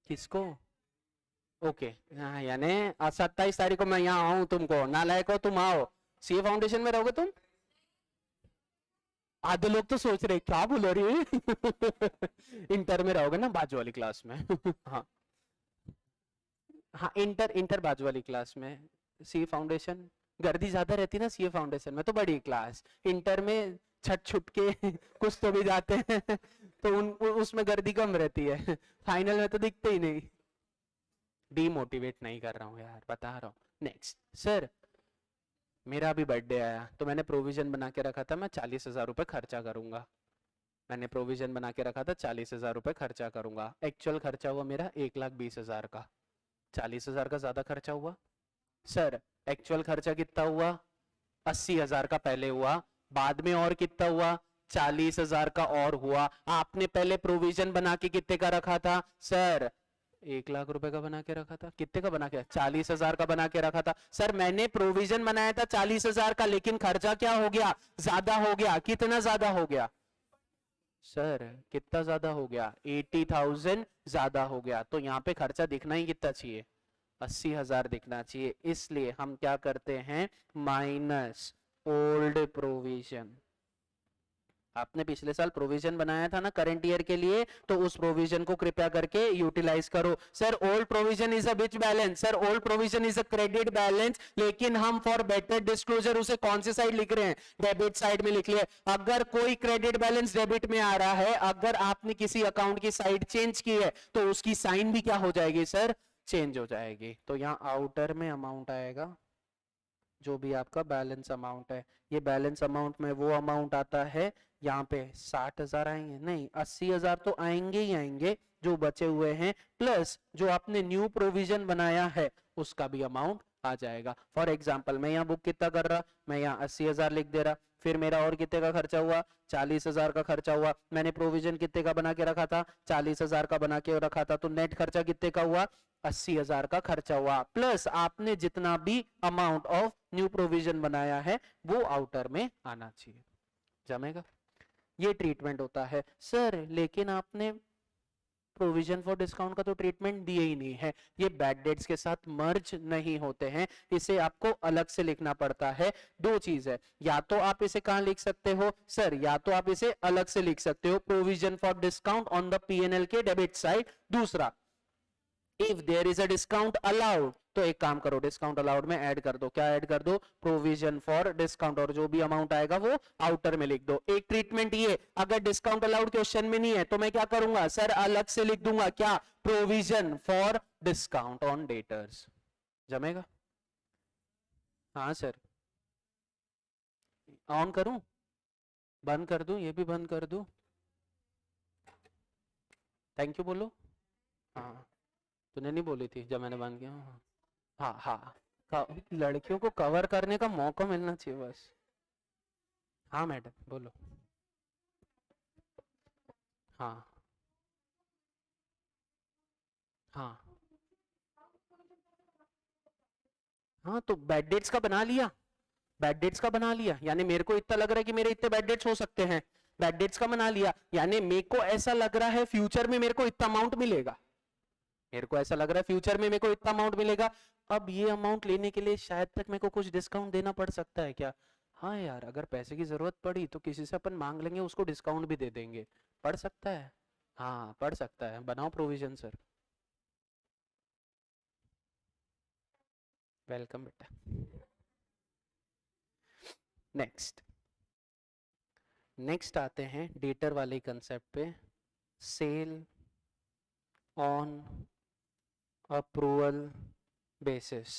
किसको, ओके हाँ, यानी 27 तारीख को मैं यहाँ आऊँ, तुमको नालायक हो तुम आओ, सीए फाउंडेशन में रहोगे तुम। आधे लोग तो सोच रहे क्या बोल रही है। इंटर में रहोगे ना, बाजू वाली क्लास में। हाँ हाँ, इंटर बाजू वाली क्लास में। सी फाउंडेशन गर्दी ज्यादा रहती ना, सीए फाउंडेशन में तो बड़ी क्लास, इंटर में छट छुट के कुछ तो भी जाते हैं। तो उसमें गर्दी कम रहती है, फाइनल में तो दिखते ही नहीं। डीमोटिवेट नहीं कर रहा हूँ यार, बता रहा हूँ। नेक्स्ट सर, मेरा अभी बर्थडे आया तो मैंने प्रोविजन बना के रखा था, मैं 40,000 रुपए खर्चा करूंगा। मैंने प्रोविजन बना के रखा था 40,000 रुपए खर्चा करूंगा। एक्चुअल खर्चा हुआ मेरा 1,20,000 का। 40,000 का ज्यादा खर्चा हुआ सर। एक्चुअल खर्चा कितना हुआ, 80,000 का पहले हुआ, बाद में और कितना हुआ, 40,000 का और हुआ। आपने पहले प्रोविजन बना के कितने का रखा था सर, 1,00,000 रुपए का बना के रखा था। कितने का बना के, 40,000 का बना के रखा था सर। मैंने प्रोविजन बनाया था 40,000 का, लेकिन खर्चा क्या हो गया, ज्यादा हो गया। कितना ज्यादा हो गया सर, कितना ज्यादा हो गया, 80,000 ज्यादा हो गया। तो यहाँ पे खर्चा दिखना ही कितना चाहिए, 80,000 दिखना चाहिए। इसलिए हम क्या करते हैं, माइनस ओल्ड प्रोविजन। आपने पिछले साल प्रोविजन बनाया था ना करंट ईयर के लिए, तो उस प्रोविजन को कृपया करके यूटिलाइज करो। Sir old provision is a which balance, sir old provision is a credit balance, लेकिन हम फॉर बेटर डिस्क्लोजर उसे कौन सी साइड लिख रहे हैं, डेबिट साइड में लिख लिया। अगर कोई क्रेडिट बैलेंस डेबिट में आ रहा है, अगर आपने किसी अकाउंट की साइड चेंज की है, तो उसकी साइन भी क्या हो जाएगी सर, चेंज हो जाएगी। तो यहाँ आउटर में अमाउंट आएगा जो भी आपका बैलेंस अमाउंट है, ये बैलेंस अमाउंट में वो अमाउंट आता है, यहाँ पे 60,000 आएंगे, नहीं 80,000 तो आएंगे ही आएंगे जो बचे हुए हैं, प्लस जो आपने न्यू प्रोविजन बनाया है उसका भी अमाउंट आ जाएगा। फॉर एग्जाम्पल मैं यहाँ बुक कितना कर रहा, मैं यहाँ 80,000 लिख दे रहा, फिर मेरा और कितने का खर्चा हुआ, 40,000 का खर्चा हुआ, मैंने प्रोविजन कितने का बना के रखा था, 40,000 का बना के रखा था, तो नेट खर्चा कितने का हुआ, 80,000 का खर्चा हुआ, प्लस आपने जितना भी अमाउंट ऑफ न्यू प्रोविजन बनाया है वो आउटर में आना चाहिए। जमेगा? ये ट्रीटमेंट होता है। सर लेकिन आपने प्रोविजन फॉर डिस्काउंट का तो ट्रीटमेंट दिए ही नहीं है, ये बैड डेट्स के साथ मर्ज नहीं होते हैं, इसे आपको अलग से लिखना पड़ता है। दो चीज है, या तो आप इसे कहां लिख सकते हो सर, या तो आप इसे अलग से लिख सकते हो provision for discount on the PNL के डेबिट साइड। दूसरा, if there is a discount allowed, तो एक काम करो डिस्काउंट अलाउड में ऐड कर दो, क्या ऐड कर दो, प्रोविजन फॉर डिस्काउंट, और जो भी अमाउंट आएगा वो आउटर में लिख दो। एक ट्रीटमेंट ये, अगर डिस्काउंट अलाउड क्वेश्चन में नहीं है तो मैं क्या करूंगा सर, अलग से लिख दूंगा क्या, provision for discount on debtors. जमेगा? हाँ सर, ऑन करूं, बंद कर दूं, ये भी बंद कर दूं, थैंक यू बोलो। हाँ तूने नहीं बोली थी जब मैंने बंद किया। हाँ हाँ, लड़कियों को कवर करने का मौका मिलना चाहिए बस। हाँ मैडम बोलो। हाँ हाँ हाँ, तो बैड डेट्स का बना लिया, बैड डेट्स का बना लिया, यानी मेरे को इतना लग रहा है कि मेरे इतने बैड डेट्स हो सकते हैं, बैड डेट्स का बना लिया, यानी मेरे को ऐसा लग रहा है फ्यूचर में मेरे को इतना अमाउंट मिलेगा, मेरे को ऐसा लग रहा है फ्यूचर में मेरे को इतना अमाउंट मिलेगा। अब ये अमाउंट लेने के लिए शायद तक मेरे को कुछ डिस्काउंट देना पड़ सकता है क्या, हाँ यार अगर पैसे की जरूरत पड़ी तो किसी से अपन मांग लेंगे, उसको डिस्काउंट भी दे देंगे, पड़ सकता है, हाँ पड़ सकता है, बनाओ प्रोविजन सर। वेलकम बेटा। नेक्स्ट, नेक्स्ट आते हैं डेटर वाले कंसेप्ट पे, sale on approval basis.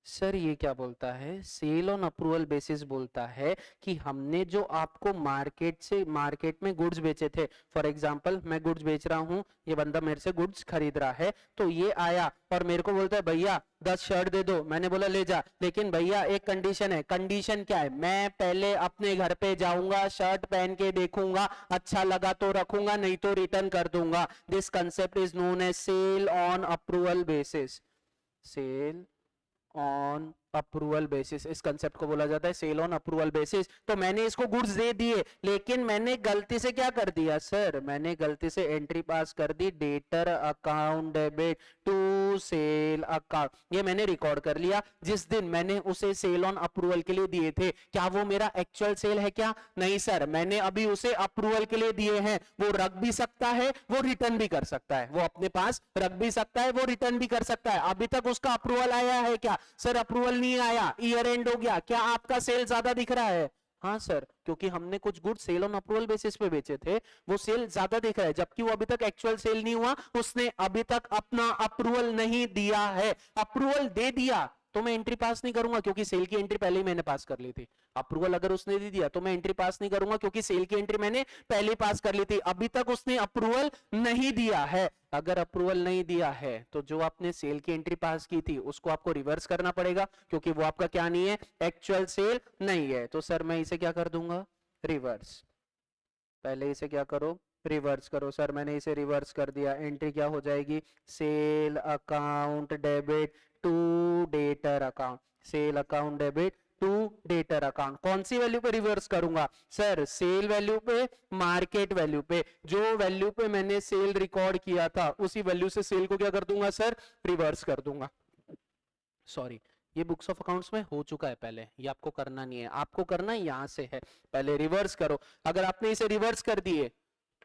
Sir ये क्या बोलता है, सेल ऑन अप्रूवल बेसिस बोलता है कि हमने जो आपको मार्केट से, मार्केट में गुड्स बेचे थे, फॉर एग्जांपल मैं गुड्स बेच रहा हूँ, ये बंदा मेरे से गुड्स खरीद रहा है, तो ये आया और मेरे को बोलता है भैया 10 शर्ट दे दो, मैंने बोला ले जा, लेकिन भैया एक कंडीशन है, कंडीशन क्या है, मैं पहले अपने घर पे जाऊंगा, शर्ट पहन के देखूंगा, अच्छा लगा तो रखूंगा, नहीं तो रिटर्न कर दूंगा। This concept is known as sale on approval basis, sale on approval basis, इस कंसेप्ट को बोला जाता है सेल ऑन अप्रूवल बेसिस। तो मैंने इसको गुड्स दे दिए, लेकिन मैंने गलती से क्या कर दिया सर, मैंने गलती से एंट्री पास कर दी, debtor account debit to sale account, ये मैंने रिकॉर्ड कर लिया। जिस दिन मैंने उसे सेल ऑन अप्रूवल के लिए दिए थे, क्या वो मेरा एक्चुअल सेल है क्या, नहीं सर, मैंने अभी उसे अप्रूवल के लिए दिए हैं, वो रख भी सकता है, वो रिटर्न भी कर सकता है, वो अपने पास रख भी सकता है, वो रिटर्न भी कर सकता है। अभी तक उसका अप्रूवल आया है क्या सर, अप्रूवल नहीं आया, ईयर एंड हो गया, क्या आपका सेल ज्यादा दिख रहा है, हाँ सर, क्योंकि हमने कुछ good sale on approval basis पे बेचे थे, वो सेल ज्यादा दिख रहा है, जबकि वो अभी तक एक्चुअल सेल नहीं हुआ, उसने अभी तक अपना अप्रूवल नहीं दिया है। अप्रूवल दे दिया तो मैं एंट्री पास नहीं करूंगा, क्योंकि सेल की एंट्री पहले ही मैंने पास कर ली थी। अप्रूवल अगर उसने दे दिया तो मैं एंट्री पास नहीं करूंगा, क्योंकि सेल की एंट्री मैंने पहले पास कर ली थी, अभी तक उसने अप्रूवल नहीं दिया है। अगर अप्रूवल नहीं दिया है तो जो आपने सेल की एंट्री पास की थी उसको आपको रिवर्स करना पड़ेगा, क्योंकि वो आपका क्या नहीं है, एक्चुअल सेल नहीं है। तो सर मैं इसे क्या कर दूंगा, रिवर्स, पहले इसे क्या करो, रिवर्स करो। सर मैंने इसे रिवर्स कर दिया, एंट्री क्या हो जाएगी, sale account debit to debtor account, sale account debit to debtor account. कौन सी वैल्यू पे रिवर्स करूंगा सर, सेल वैल्यू पे, मार्केट वैल्यू पे, जो वैल्यू पे मैंने सेल रिकॉर्ड किया था उसी वैल्यू से सेल को क्या कर दूंगा सर, रिवर्स कर दूंगा। सॉरी, ये बुक्स ऑफ अकाउंट्स में हो चुका है पहले, ये आपको करना नहीं है, आपको करना यहाँ से है, पहले रिवर्स करो। अगर आपने इसे रिवर्स कर दिए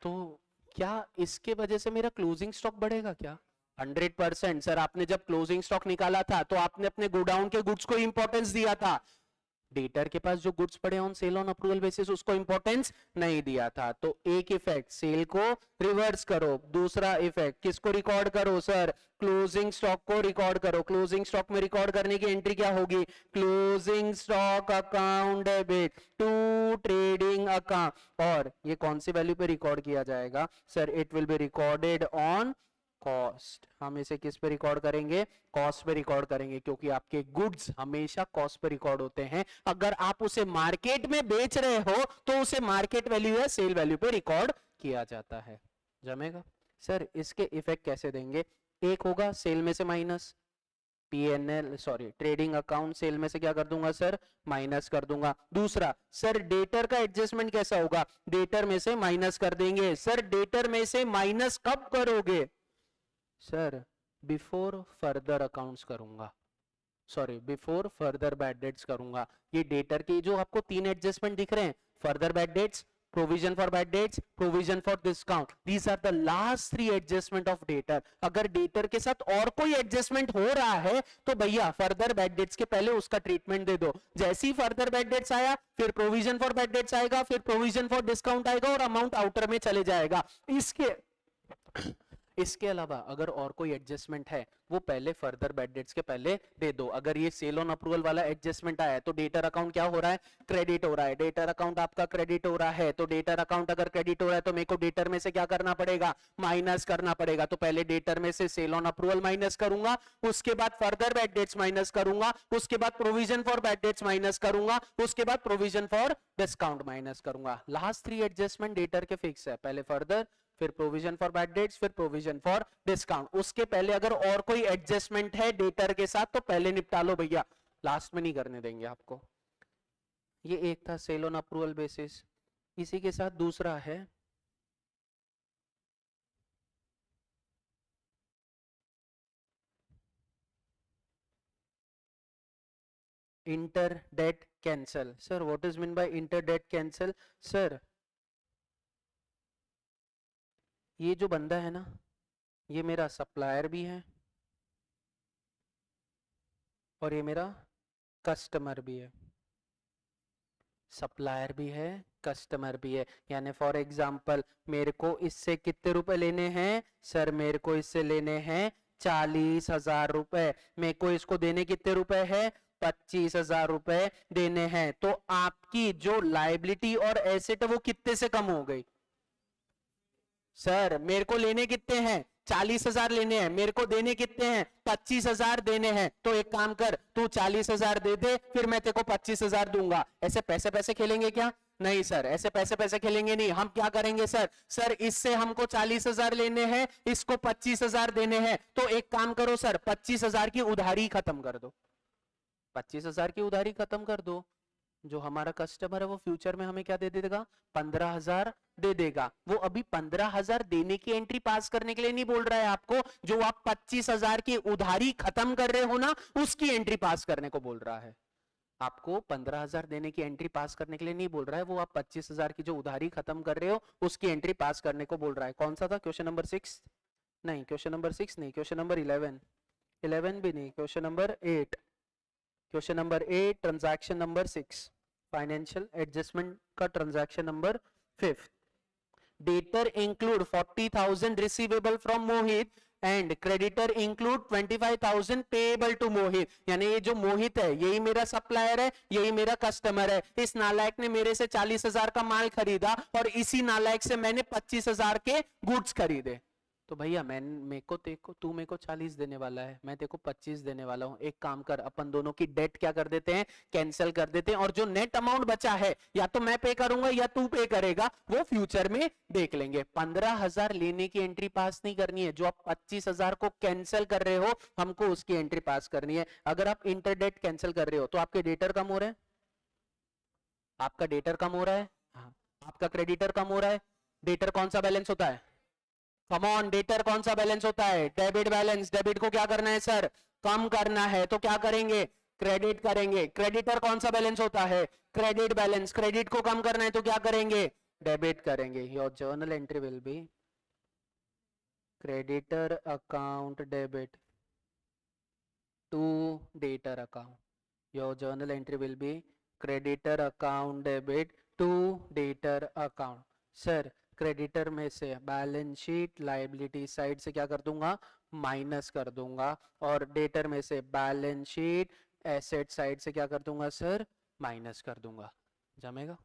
तो क्या इसके वजह से मेरा क्लोजिंग स्टॉक बढ़ेगा क्या, 100%। सर आपने जब क्लोजिंग स्टॉक निकाला था तो आपने अपने गोडाउन के गुड्स को इंपॉर्टेंस दिया था, डेटर के पास जो गुड्स पड़े on sale on approval basis उसको इंपॉर्टेंस नहीं दिया था। तो एक इफेक्ट सेल को रिवर्स करो, दूसरा इफेक्ट किसको रिकॉर्ड करो सर, क्लोजिंग स्टॉक को रिकॉर्ड करो। क्लोजिंग स्टॉक में रिकॉर्ड करने की एंट्री क्या होगी, closing stock account debit to trading account. और ये कौन सी वैल्यू पे रिकॉर्ड किया जाएगा sir, it will be recorded on cost. हम इसे किस पे रिकॉर्ड करेंगे, कॉस्ट पे रिकॉर्ड करेंगे, क्योंकि आपके गुड्स हमेशा कॉस्ट पे रिकॉर्ड होते हैं। अगर आप उसे मार्केट में बेच रहे हो तो उसे मार्केट वैल्यू या सेल वैल्यू पे रिकॉर्ड किया जाता है। जमेगा सर? इसके इफेक्ट कैसे देंगे, एक होगा सेल में से minus, PNL sorry trading account cell में से क्या कर दूंगा सर, माइनस कर दूंगा। दूसरा सर डेटर का एडजस्टमेंट कैसा होगा, डेटर में से माइनस कर देंगे। सर डेटर में से माइनस कब करोगे सर, बिफोर फर्दर अकाउंट्स करूंगा, sorry before further bad dates करूंगा। ये डेटर के जो आपको तीन एडजस्टमेंट दिख रहे हैं, further bad debts, provision for bad debts, provision for discount, these are the last three adjustment of debtor. अगर डेटर के साथ और कोई एडजस्टमेंट हो रहा है तो भैया फर्दर बैड डेट्स के पहले उसका ट्रीटमेंट दे दो। जैसे ही फर्दर बैड डेट्स आया फिर प्रोविजन फॉर बैड डेट्स आएगा, फिर प्रोविजन फॉर डिस्काउंट आएगा और अमाउंट आउटर में चले जाएगा। इसके अलावा अगर और कोई एडजस्टमेंट है वो पहले फर्दर बैड डेट्स के पहले दे दो। अगर ये सेल ऑन अप्रूवल वाला एडजस्टमेंट आया है तो डेटर अकाउंट क्या हो रहा है, क्रेडिट हो रहा है। डेटर अकाउंट आपका क्रेडिट हो रहा है तो डेटर अकाउंट अगर क्रेडिट हो रहा है तो मेरे को डेटर में से क्या करना पड़ेगा, माइनस करना पड़ेगा। तो पहले डेटर में से सेल ऑन अप्रूवल माइनस करूंगा, उसके बाद फर्दर बैड डेट्स माइनस करूंगा, उसके बाद provision for bad dates minus करूंगा, उसके बाद प्रोविजन फॉर डिस्काउंट माइनस करूंगा। लास्ट थ्री एडजस्टमेंट डेटर के फिक्स है, पहले फर्दर, फिर प्रोविजन फॉर बैड डेट्स, फिर प्रोविजन फॉर डिस्काउंट। उसके पहले अगर और कोई एडजस्टमेंट है डेटर के साथ तो पहले निपटा लो भैया, लास्ट में नहीं करने देंगे आपको। ये एक था सेल ऑन अप्रूवल बेसिस। इसी के साथ दूसरा है inter debt cancel. Sir what is mean by inter debt cancel, sir ये जो बंदा है ना ये मेरा सप्लायर भी है और ये मेरा कस्टमर भी है, सप्लायर भी है कस्टमर भी है। यानी फॉर एग्जांपल मेरे को इससे कितने रुपए लेने हैं सर, मेरे को इससे लेने हैं 40,000 रुपए, मेरे को इसको देने कितने रुपए हैं, 25,000 रुपए देने हैं। तो आपकी जो लाइबिलिटी और एसेट है वो कितने से कम हो गई सर, मेरे को लेने कितने हैं 40,000 लेने हैं, मेरे को देने कितने हैं 25,000 देने हैं। तो एक काम कर, तू 40,000 दे दे फिर मैं तेरे को 25,000 दूंगा। ऐसे पैसे पैसे खेलेंगे क्या, नहीं सर ऐसे पैसे पैसे खेलेंगे नहीं। हम क्या करेंगे सर, सर इससे हमको 40,000 लेने हैं, इसको 25,000 देने हैं। तो एक काम करो सर 25,000 की उधारी खत्म कर दो, 25,000 की उधारी खत्म कर दो। जो हमारा कस्टमर है वो फ्यूचर में हमें क्या दे देगा, 15,000 दे देगा। वो अभी 15,000 देने की एंट्री पास करने के लिए नहीं बोल रहा है आपको, जो आप 25,000 की उधारी खत्म कर रहे हो ना उसकी एंट्री पास करने को बोल रहा है। आपको 15,000 देने की एंट्री पास करने के लिए नहीं बोल रहा है, वो आप 25,000 की जो उधारी खत्म कर रहे हो उसकी एंट्री पास करने को बोल रहा है। कौन सा था क्वेश्चन नंबर 6, नहीं क्वेश्चन नंबर 6 नहीं, क्वेश्चन नंबर 11, 11 भी नहीं, question number 8, question number 8 transaction number 6, financial adjustment का transaction number 5। Debtor include 40,000 receivable from Mohit and creditor include 25,000 payable to Mohit. यानी ये जो मोहित है यही मेरा सप्लायर है, यही मेरा कस्टमर है। इस नालायक ने मेरे से 40,000 का माल खरीदा और इसी नालायक से मैंने 25,000 के गुड्स खरीदे। तो भैया मैं मेरे को तेको तू मेरे को 40 देने वाला है, मैं तेरे को 25 देने वाला हूं। एक काम कर, अपन दोनों की डेट क्या कर देते हैं, कैंसिल कर देते हैं, और जो नेट अमाउंट बचा है या तो मैं पे करूंगा या तू पे करेगा, वो फ्यूचर में देख लेंगे। 15,000 लेने की एंट्री पास नहीं करनी है, जो आप 25,000 को कैंसिल कर रहे हो हमको उसकी एंट्री पास करनी है। अगर आप इंटर डेट कैंसिल कर रहे हो तो आपके डेटर कम हो रहे हैं, आपका डेटर कम हो रहा है, हाँ आपका क्रेडिटर कम हो रहा है। डेटर कौन सा बैलेंस होता है, कम ऑन, डेटर कौन सा बैलेंस होता है, डेबिट बैलेंस। डेबिट को क्या करना है सर, कम करना है, तो क्या करेंगे, क्रेडिट करेंगे। क्रेडिटर कौन सा बैलेंस होता है, क्रेडिट बैलेंस। क्रेडिट को कम करना है तो क्या करेंगे, डेबिट करेंगे। Your journal entry will be creditor account debit to debtor account. Your journal entry will be creditor account debit to debtor account. Sir creditor में से बैलेंस शीट लायबिलिटी साइड से क्या कर दूंगा, माइनस कर दूंगा, और डेटर में से बैलेंस शीट एसेट साइड से क्या कर दूंगा सर, माइनस कर दूंगा। जमेगा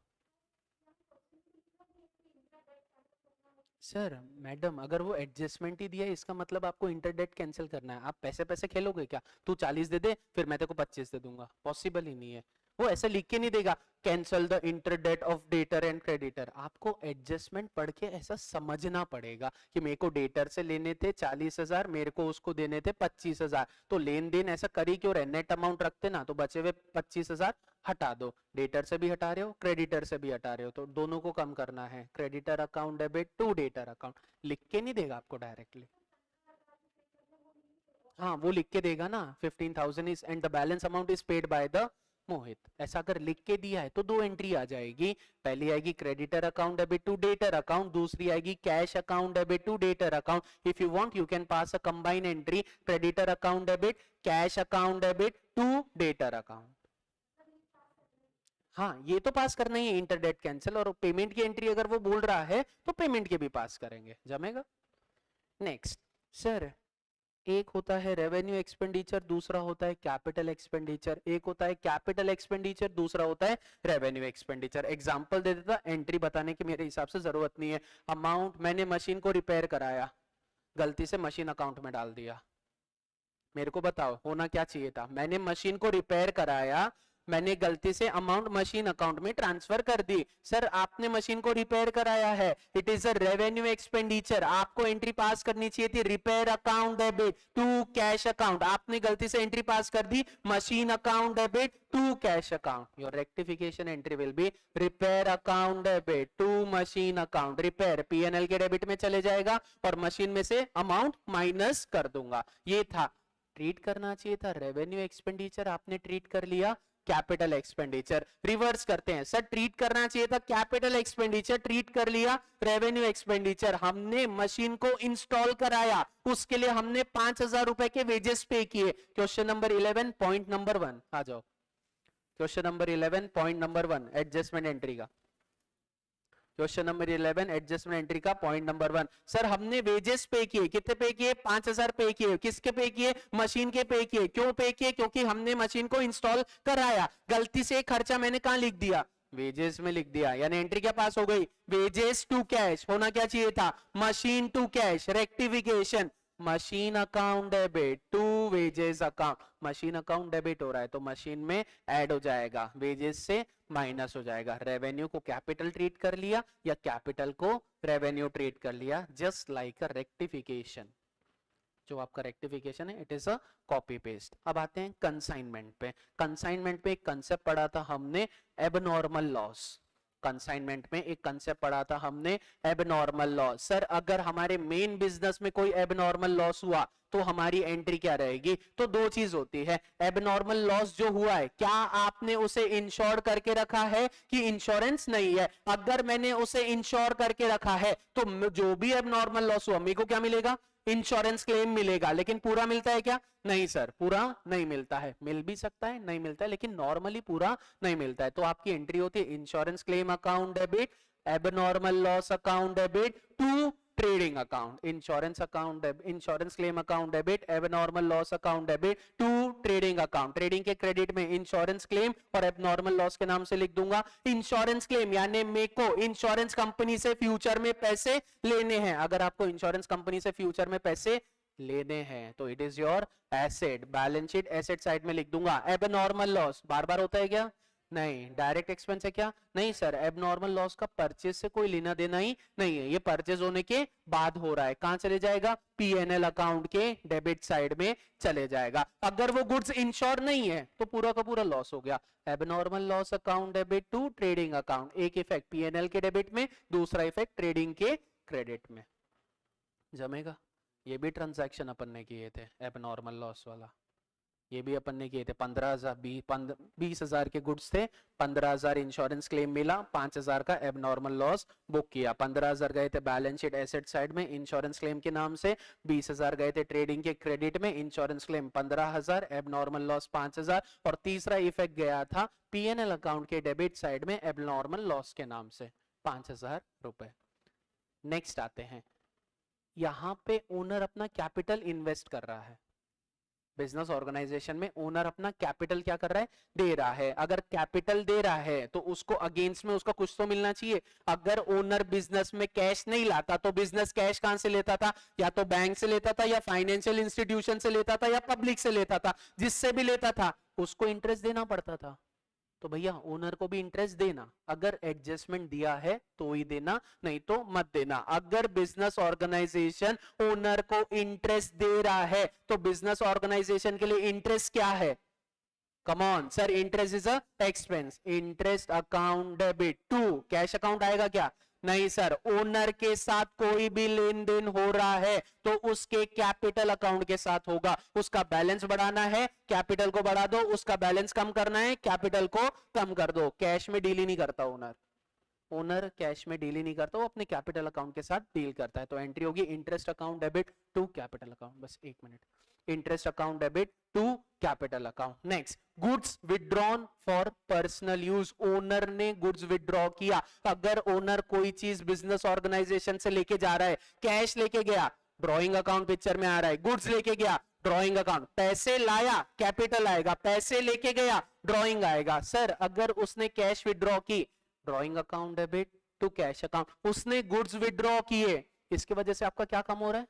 सर? मैडम अगर वो एडजस्टमेंट ही दिया है इसका मतलब आपको इंटरडेट कैंसिल करना है। आप पैसे पैसे खेलोगे क्या, तू 40 दे दे फिर मैं तेरे को 25 दे दूंगा, पॉसिबल ही नहीं है। वो ऐसे लिख के नहीं देगा cancel the interdebt of debtor and creditor. आपको एडजस्टमेंट पढ़ के ऐसा समझना पड़ेगा कि मेरे को डेटर से लेने थे 40,000, मेरे को उसको देने थे 25,000, तो लेन देन ऐसा करी क्यों रहे, नेट अमाउंट रखते ना, तो बचे हुए 25,000 हटा दो। डेटर से भी हटा रहे हो, क्रेडिटर से भी हटा रहे हो, तो दोनों को कम करना है। Creditor account debit to debtor account, लिख के नहीं देगा आपको डायरेक्टली। हाँ वो लिख के देगा ना, 15,000 is and the balance amount is paid by the Mohit. ऐसा अगर लिख के दिया है तो दो एंट्री आ जाएगी। पहली आएगी creditor account debit to debtor account, दूसरी आएगी cash account debit to debtor account. If you want you can pass a combine entry, creditor account debit cash account debit to debtor account. हाँ ये तो pass करना ही है, inter debt cancel, और payment की एंट्री अगर वो बोल रहा है तो पेमेंट के भी पास करेंगे। जमेगा? नेक्स्ट सर, एक होता है रेवेन्यू एक्सपेंडिचर, दूसरा होता है कैपिटल एक्सपेंडिचर। एक होता है कैपिटल एक्सपेंडिचर, दूसरा होता है रेवेन्यू एक्सपेंडिचर। एग्जांपल दे देता, एंट्री बताने की मेरे हिसाब से जरूरत नहीं है। अमाउंट, मैंने मशीन को रिपेयर कराया, गलती से मशीन अकाउंट में डाल दिया। मेरे को बताओ होना क्या चाहिए था, मैंने मशीन को रिपेयर कराया, मैंने गलती से अमाउंट मशीन अकाउंट में ट्रांसफर कर दी। सर आपने मशीन को रिपेयर कराया है, it is a revenue expenditure, आपको एंट्री पास करनी चाहिए थी repair account debit to cash account. आपने गलती से एंट्री पास कर दी machine account debit to cash account. Your rectification entry will be repair account debit to machine account. Repair PNL के डेबिट में चले जाएगा और मशीन में से अमाउंट माइनस कर दूंगा। ये था, ट्रीट करना चाहिए था रेवेन्यू एक्सपेंडिचर, आपने ट्रीट कर लिया कैपिटल एक्सपेंडिचर। रिवर्स करते हैं, सर ट्रीट करना चाहिए था कैपिटल एक्सपेंडिचर, ट्रीट कर लिया रेवेन्यू एक्सपेंडिचर। हमने मशीन को इंस्टॉल कराया, उसके लिए हमने 5,000 रुपए के वेजेस पे किए। क्वेश्चन नंबर 11 पॉइंट नंबर 1 आ जाओ। Question number 11 point number 1 adjustment entry का। क्वेश्चन नंबर 11 एडजस्टमेंट एंट्री का पॉइंट नंबर 1। सर हमने वेजेस पे किए, कितने पे किए, 5,000 पे किए। किसके पे किए, मशीन के पे किए। क्यों पे किए, क्योंकि हमने मशीन को इंस्टॉल कराया। गलती से खर्चा मैंने कहां लिख दिया, वेजेस में लिख दिया, यानी एंट्री क्या पास हो गई, वेजेस टू कैश। होना क्या चाहिए था, machine to cash. Rectification, machine account debit to wages account. Machine account debit हो रहा है तो मशीन में ऐड हो जाएगा, वेजेस से माइनस हो जाएगा। रेवेन्यू को कैपिटल ट्रीट कर लिया या कैपिटल को रेवेन्यू ट्रीट कर लिया, जस्ट लाइक अ रेक्टिफिकेशन। जो आपका रेक्टिफिकेशन है it is a copy paste. अब आते हैं कंसाइनमेंट पे। कंसाइनमेंट पे एक कंसेप्ट पढ़ा था हमने, एबनॉर्मल लॉस। कंसाइनमेंट में एक कंसेप्ट पढ़ा था हमने, एबनॉर्मल लॉस। सर अगर हमारे मेन बिजनेस में कोई एबनॉर्मल लॉस हुआ तो हमारी एंट्री क्या रहेगी, तो दो चीज होती है। एबनॉर्मल लॉस जो हुआ है, क्या आपने उसे इंश्योर करके रखा है कि इंश्योरेंस नहीं है। अगर मैंने उसे इंश्योर करके रखा है तो जो भी एबनॉर्मल लॉस हुआ मेरे को क्या मिलेगा, इंश्योरेंस क्लेम मिलेगा। लेकिन पूरा मिलता है क्या, नहीं सर पूरा नहीं मिलता है। मिल भी सकता है, नहीं मिलता है, लेकिन नॉर्मली पूरा नहीं मिलता है। तो आपकी एंट्री होती है insurance claim account debit, abnormal loss account debit to trading account. Insurance account, insurance claim account debit, abnormal loss account debit to trading account. Trading के क्रेडिट में इंश्योरेंस क्लेम और एबनॉर्मल लॉस के नाम से लिख दूंगा इंश्योरेंस क्लेम, यानी मेरे को इंश्योरेंस कंपनी से फ्यूचर में पैसे लेने हैं। अगर आपको इंश्योरेंस कंपनी से फ्यूचर में पैसे लेने हैं तो it is your asset. Balance sheet asset side में लिख दूंगा। एबनॉर्मल लॉस बार बार होता है क्या, नहीं। डायरेक्ट एक्सपेंस है क्या, नहीं सर। एबनॉर्मल लॉस का परचेज से कोई लेना देना ही नहीं है, ये परचेज होने के बाद हो रहा है। कहां चले जाएगा, पीएनएल अकाउंट के डेबिट साइड में चले जाएगा। अगर वो गुड्स इंश्योर नहीं है तो पूरा का पूरा लॉस हो गया। Abnormal loss account debit to trading account, एक इफेक्ट पीएनएल के डेबिट में, दूसरा इफेक्ट ट्रेडिंग के क्रेडिट में। जमेगा? ये भी ट्रांजैक्शन अपन ने किए थे एबनॉर्मल लॉस वाला। ये भी अपन ने किए थे। 15,000 20,000 के गुड्स थे, 15,000 इंश्योरेंस क्लेम मिला, 5,000 का एबनॉर्मल लॉस बुक किया। 15,000 गए थे बैलेंस शीट एसेट साइड में इंश्योरेंस क्लेम के नाम से, 20,000 गए थे ट्रेडिंग के क्रेडिट में, इंश्योरेंस क्लेम 15,000, एबनॉर्मल लॉस 5,000, और तीसरा इफेक्ट गया था पीएनएल अकाउंट के डेबिट साइड में एबनॉर्मल लॉस के नाम से 5,000 रुपए। नेक्स्ट आते हैं, यहां पे ओनर अपना कैपिटल इन्वेस्ट कर रहा है। बिजनेस ऑर्गेनाइजेशन में ओनर अपना कैपिटल क्या कर रहा है, दे रहा है। अगर कैपिटल दे रहा है तो उसको अगेंस्ट में उसका कुछ तो मिलना चाहिए। अगर ओनर बिजनेस में कैश नहीं लाता तो बिजनेस कैश कहां से लेता था, या तो बैंक से लेता था, या फाइनेंशियल इंस्टीट्यूशन से लेता था, या पब्लिक से लेता था। जिससे भी लेता था उसको इंटरेस्ट देना पड़ता था। तो भैया ओनर को भी इंटरेस्ट देना, अगर एडजस्टमेंट दिया है तो ही देना, नहीं तो मत देना। अगर बिजनेस ऑर्गेनाइजेशन ओनर को इंटरेस्ट दे रहा है तो बिजनेस ऑर्गेनाइजेशन के लिए इंटरेस्ट क्या है, come on sir, interest is a expense. Interest account debit to cash account आएगा क्या, नहीं सर। ओनर के साथ कोई भी लेन देन हो रहा है तो उसके कैपिटल अकाउंट के साथ होगा। उसका बैलेंस बढ़ाना है, कैपिटल को बढ़ा दो, उसका बैलेंस कम करना है, कैपिटल को कम कर दो। कैश में डील ही नहीं करता ओनर, ओनर कैश में डील ही नहीं करता, वो अपने कैपिटल अकाउंट के साथ डील करता है। तो एंट्री होगी interest account debit to capital account. बस एक minute, interest account debit to capital account. Next, goods withdrawn for personal use. Owner ने गुड्स विड्रॉ किया। अगर ओनर कोई चीज बिजनेस ऑर्गेनाइजेशन से लेके जा रहा है, कैश लेके गया, ड्रॉइंग अकाउंट पिक्चर में आ रहा है, गुड्स लेके गया, ड्रॉइंग अकाउंट, पैसे लाया, कैपिटल आएगा, पैसे लेके गया, ड्रॉइंग आएगा। सर अगर उसने कैश विड्रॉ की, drawing account debit to cash account. उसने गुड्स विड्रॉ किए, इसकी वजह से आपका क्या कम हो रहा है,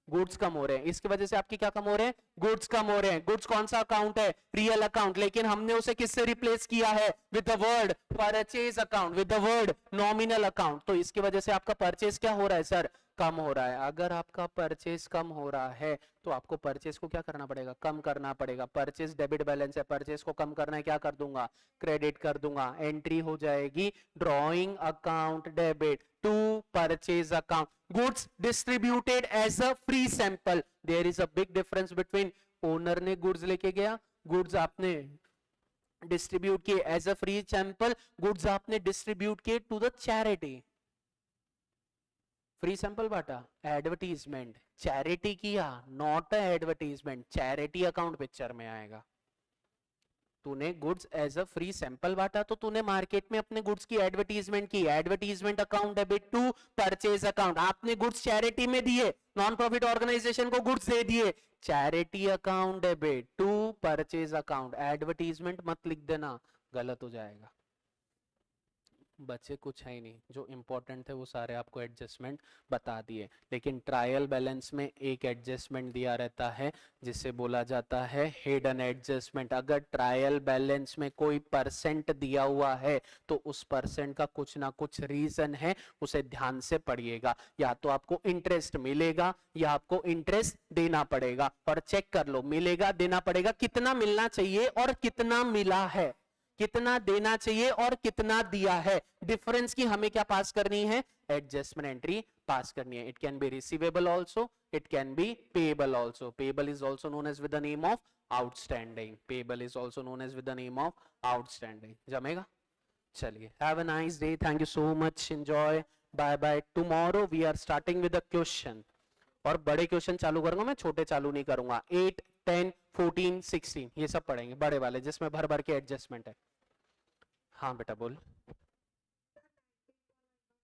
गुड्स कम हो रहे हैं। इसकी वजह से आपकी क्या कम हो रहे हैं, गुड्स कम हो रहे हैं। गुड्स कौन सा अकाउंट है, रियल अकाउंट, लेकिन हमने उसे किससे रिप्लेस किया है, with the word purchase account, with the word nominal account. तो इसकी वजह से आपका परचेज क्या हो रहा है सर, कम हो रहा है। अगर आपका परचेज कम हो रहा है तो आपको परचेज को क्या करना पड़ेगा, कम करना पड़ेगा। परचेज डेबिट बैलेंस है, परचेज को कम करना है, क्या कर दूंगा, क्रेडिट कर दूंगा। एंट्री हो जाएगी drawing account debit to purchase account. Goods distributed as a free sample. There is a big difference between owner ने गुड्स लेके गया, गुड्स आपने डिस्ट्रीब्यूट किए as a free sample, goods आपने डिस्ट्रीब्यूट किए to the charity. Free sample बांटा, advertisement, charity किया, not advertisement, charity account picture में आएगा। तूने goods as a free sample बांटा तो तूने मार्केट में अपने गुड्स की एडवर्टीजमेंट की, advertisement account debit to purchase account. आपने गुड्स चैरिटी में दिए, नॉन प्रॉफिट ऑर्गेनाइजेशन को गुड्स दे दिए, charity account debit to purchase account. Advertisement मत लिख देना, गलत हो जाएगा। बचे कुछ है ही नहीं, जो इंपॉर्टेंट थे वो सारे आपको एडजस्टमेंट बता दिए। लेकिन ट्रायल बैलेंस में एक एडजस्टमेंट दिया रहता है जिसे बोला जाता है हिडन एडजस्टमेंट। अगर ट्रायल बैलेंस में कोई परसेंट दिया हुआ है तो उस परसेंट का कुछ ना कुछ रीजन है, उसे ध्यान से पढ़िएगा। या तो आपको इंटरेस्ट मिलेगा या आपको इंटरेस्ट देना पड़ेगा, और चेक कर लो मिलेगा देना पड़ेगा, कितना मिलना चाहिए और कितना मिला है, कितना देना चाहिए और कितना दिया है। डिफरेंस की हमें क्या पास करनी है, एडजस्टमेंट एंट्री पास करनी है। It can be receivable also, it can be payable also. Payable is also known as with the name of outstanding, payable is also known as with the name of outstanding. जमेगा? चलिए, have a nice day, thank you so much, enjoy, bye bye. Tomorrow we are starting with a question, और बड़े question चालू करूंगा मैं, छोटे चालू नहीं करूंगा। 8, 10, 14, 16 ये सब पढ़ेंगे, बड़े वाले जिसमें भर भर के एडजस्टमेंट है। हाँ बेटा बोल।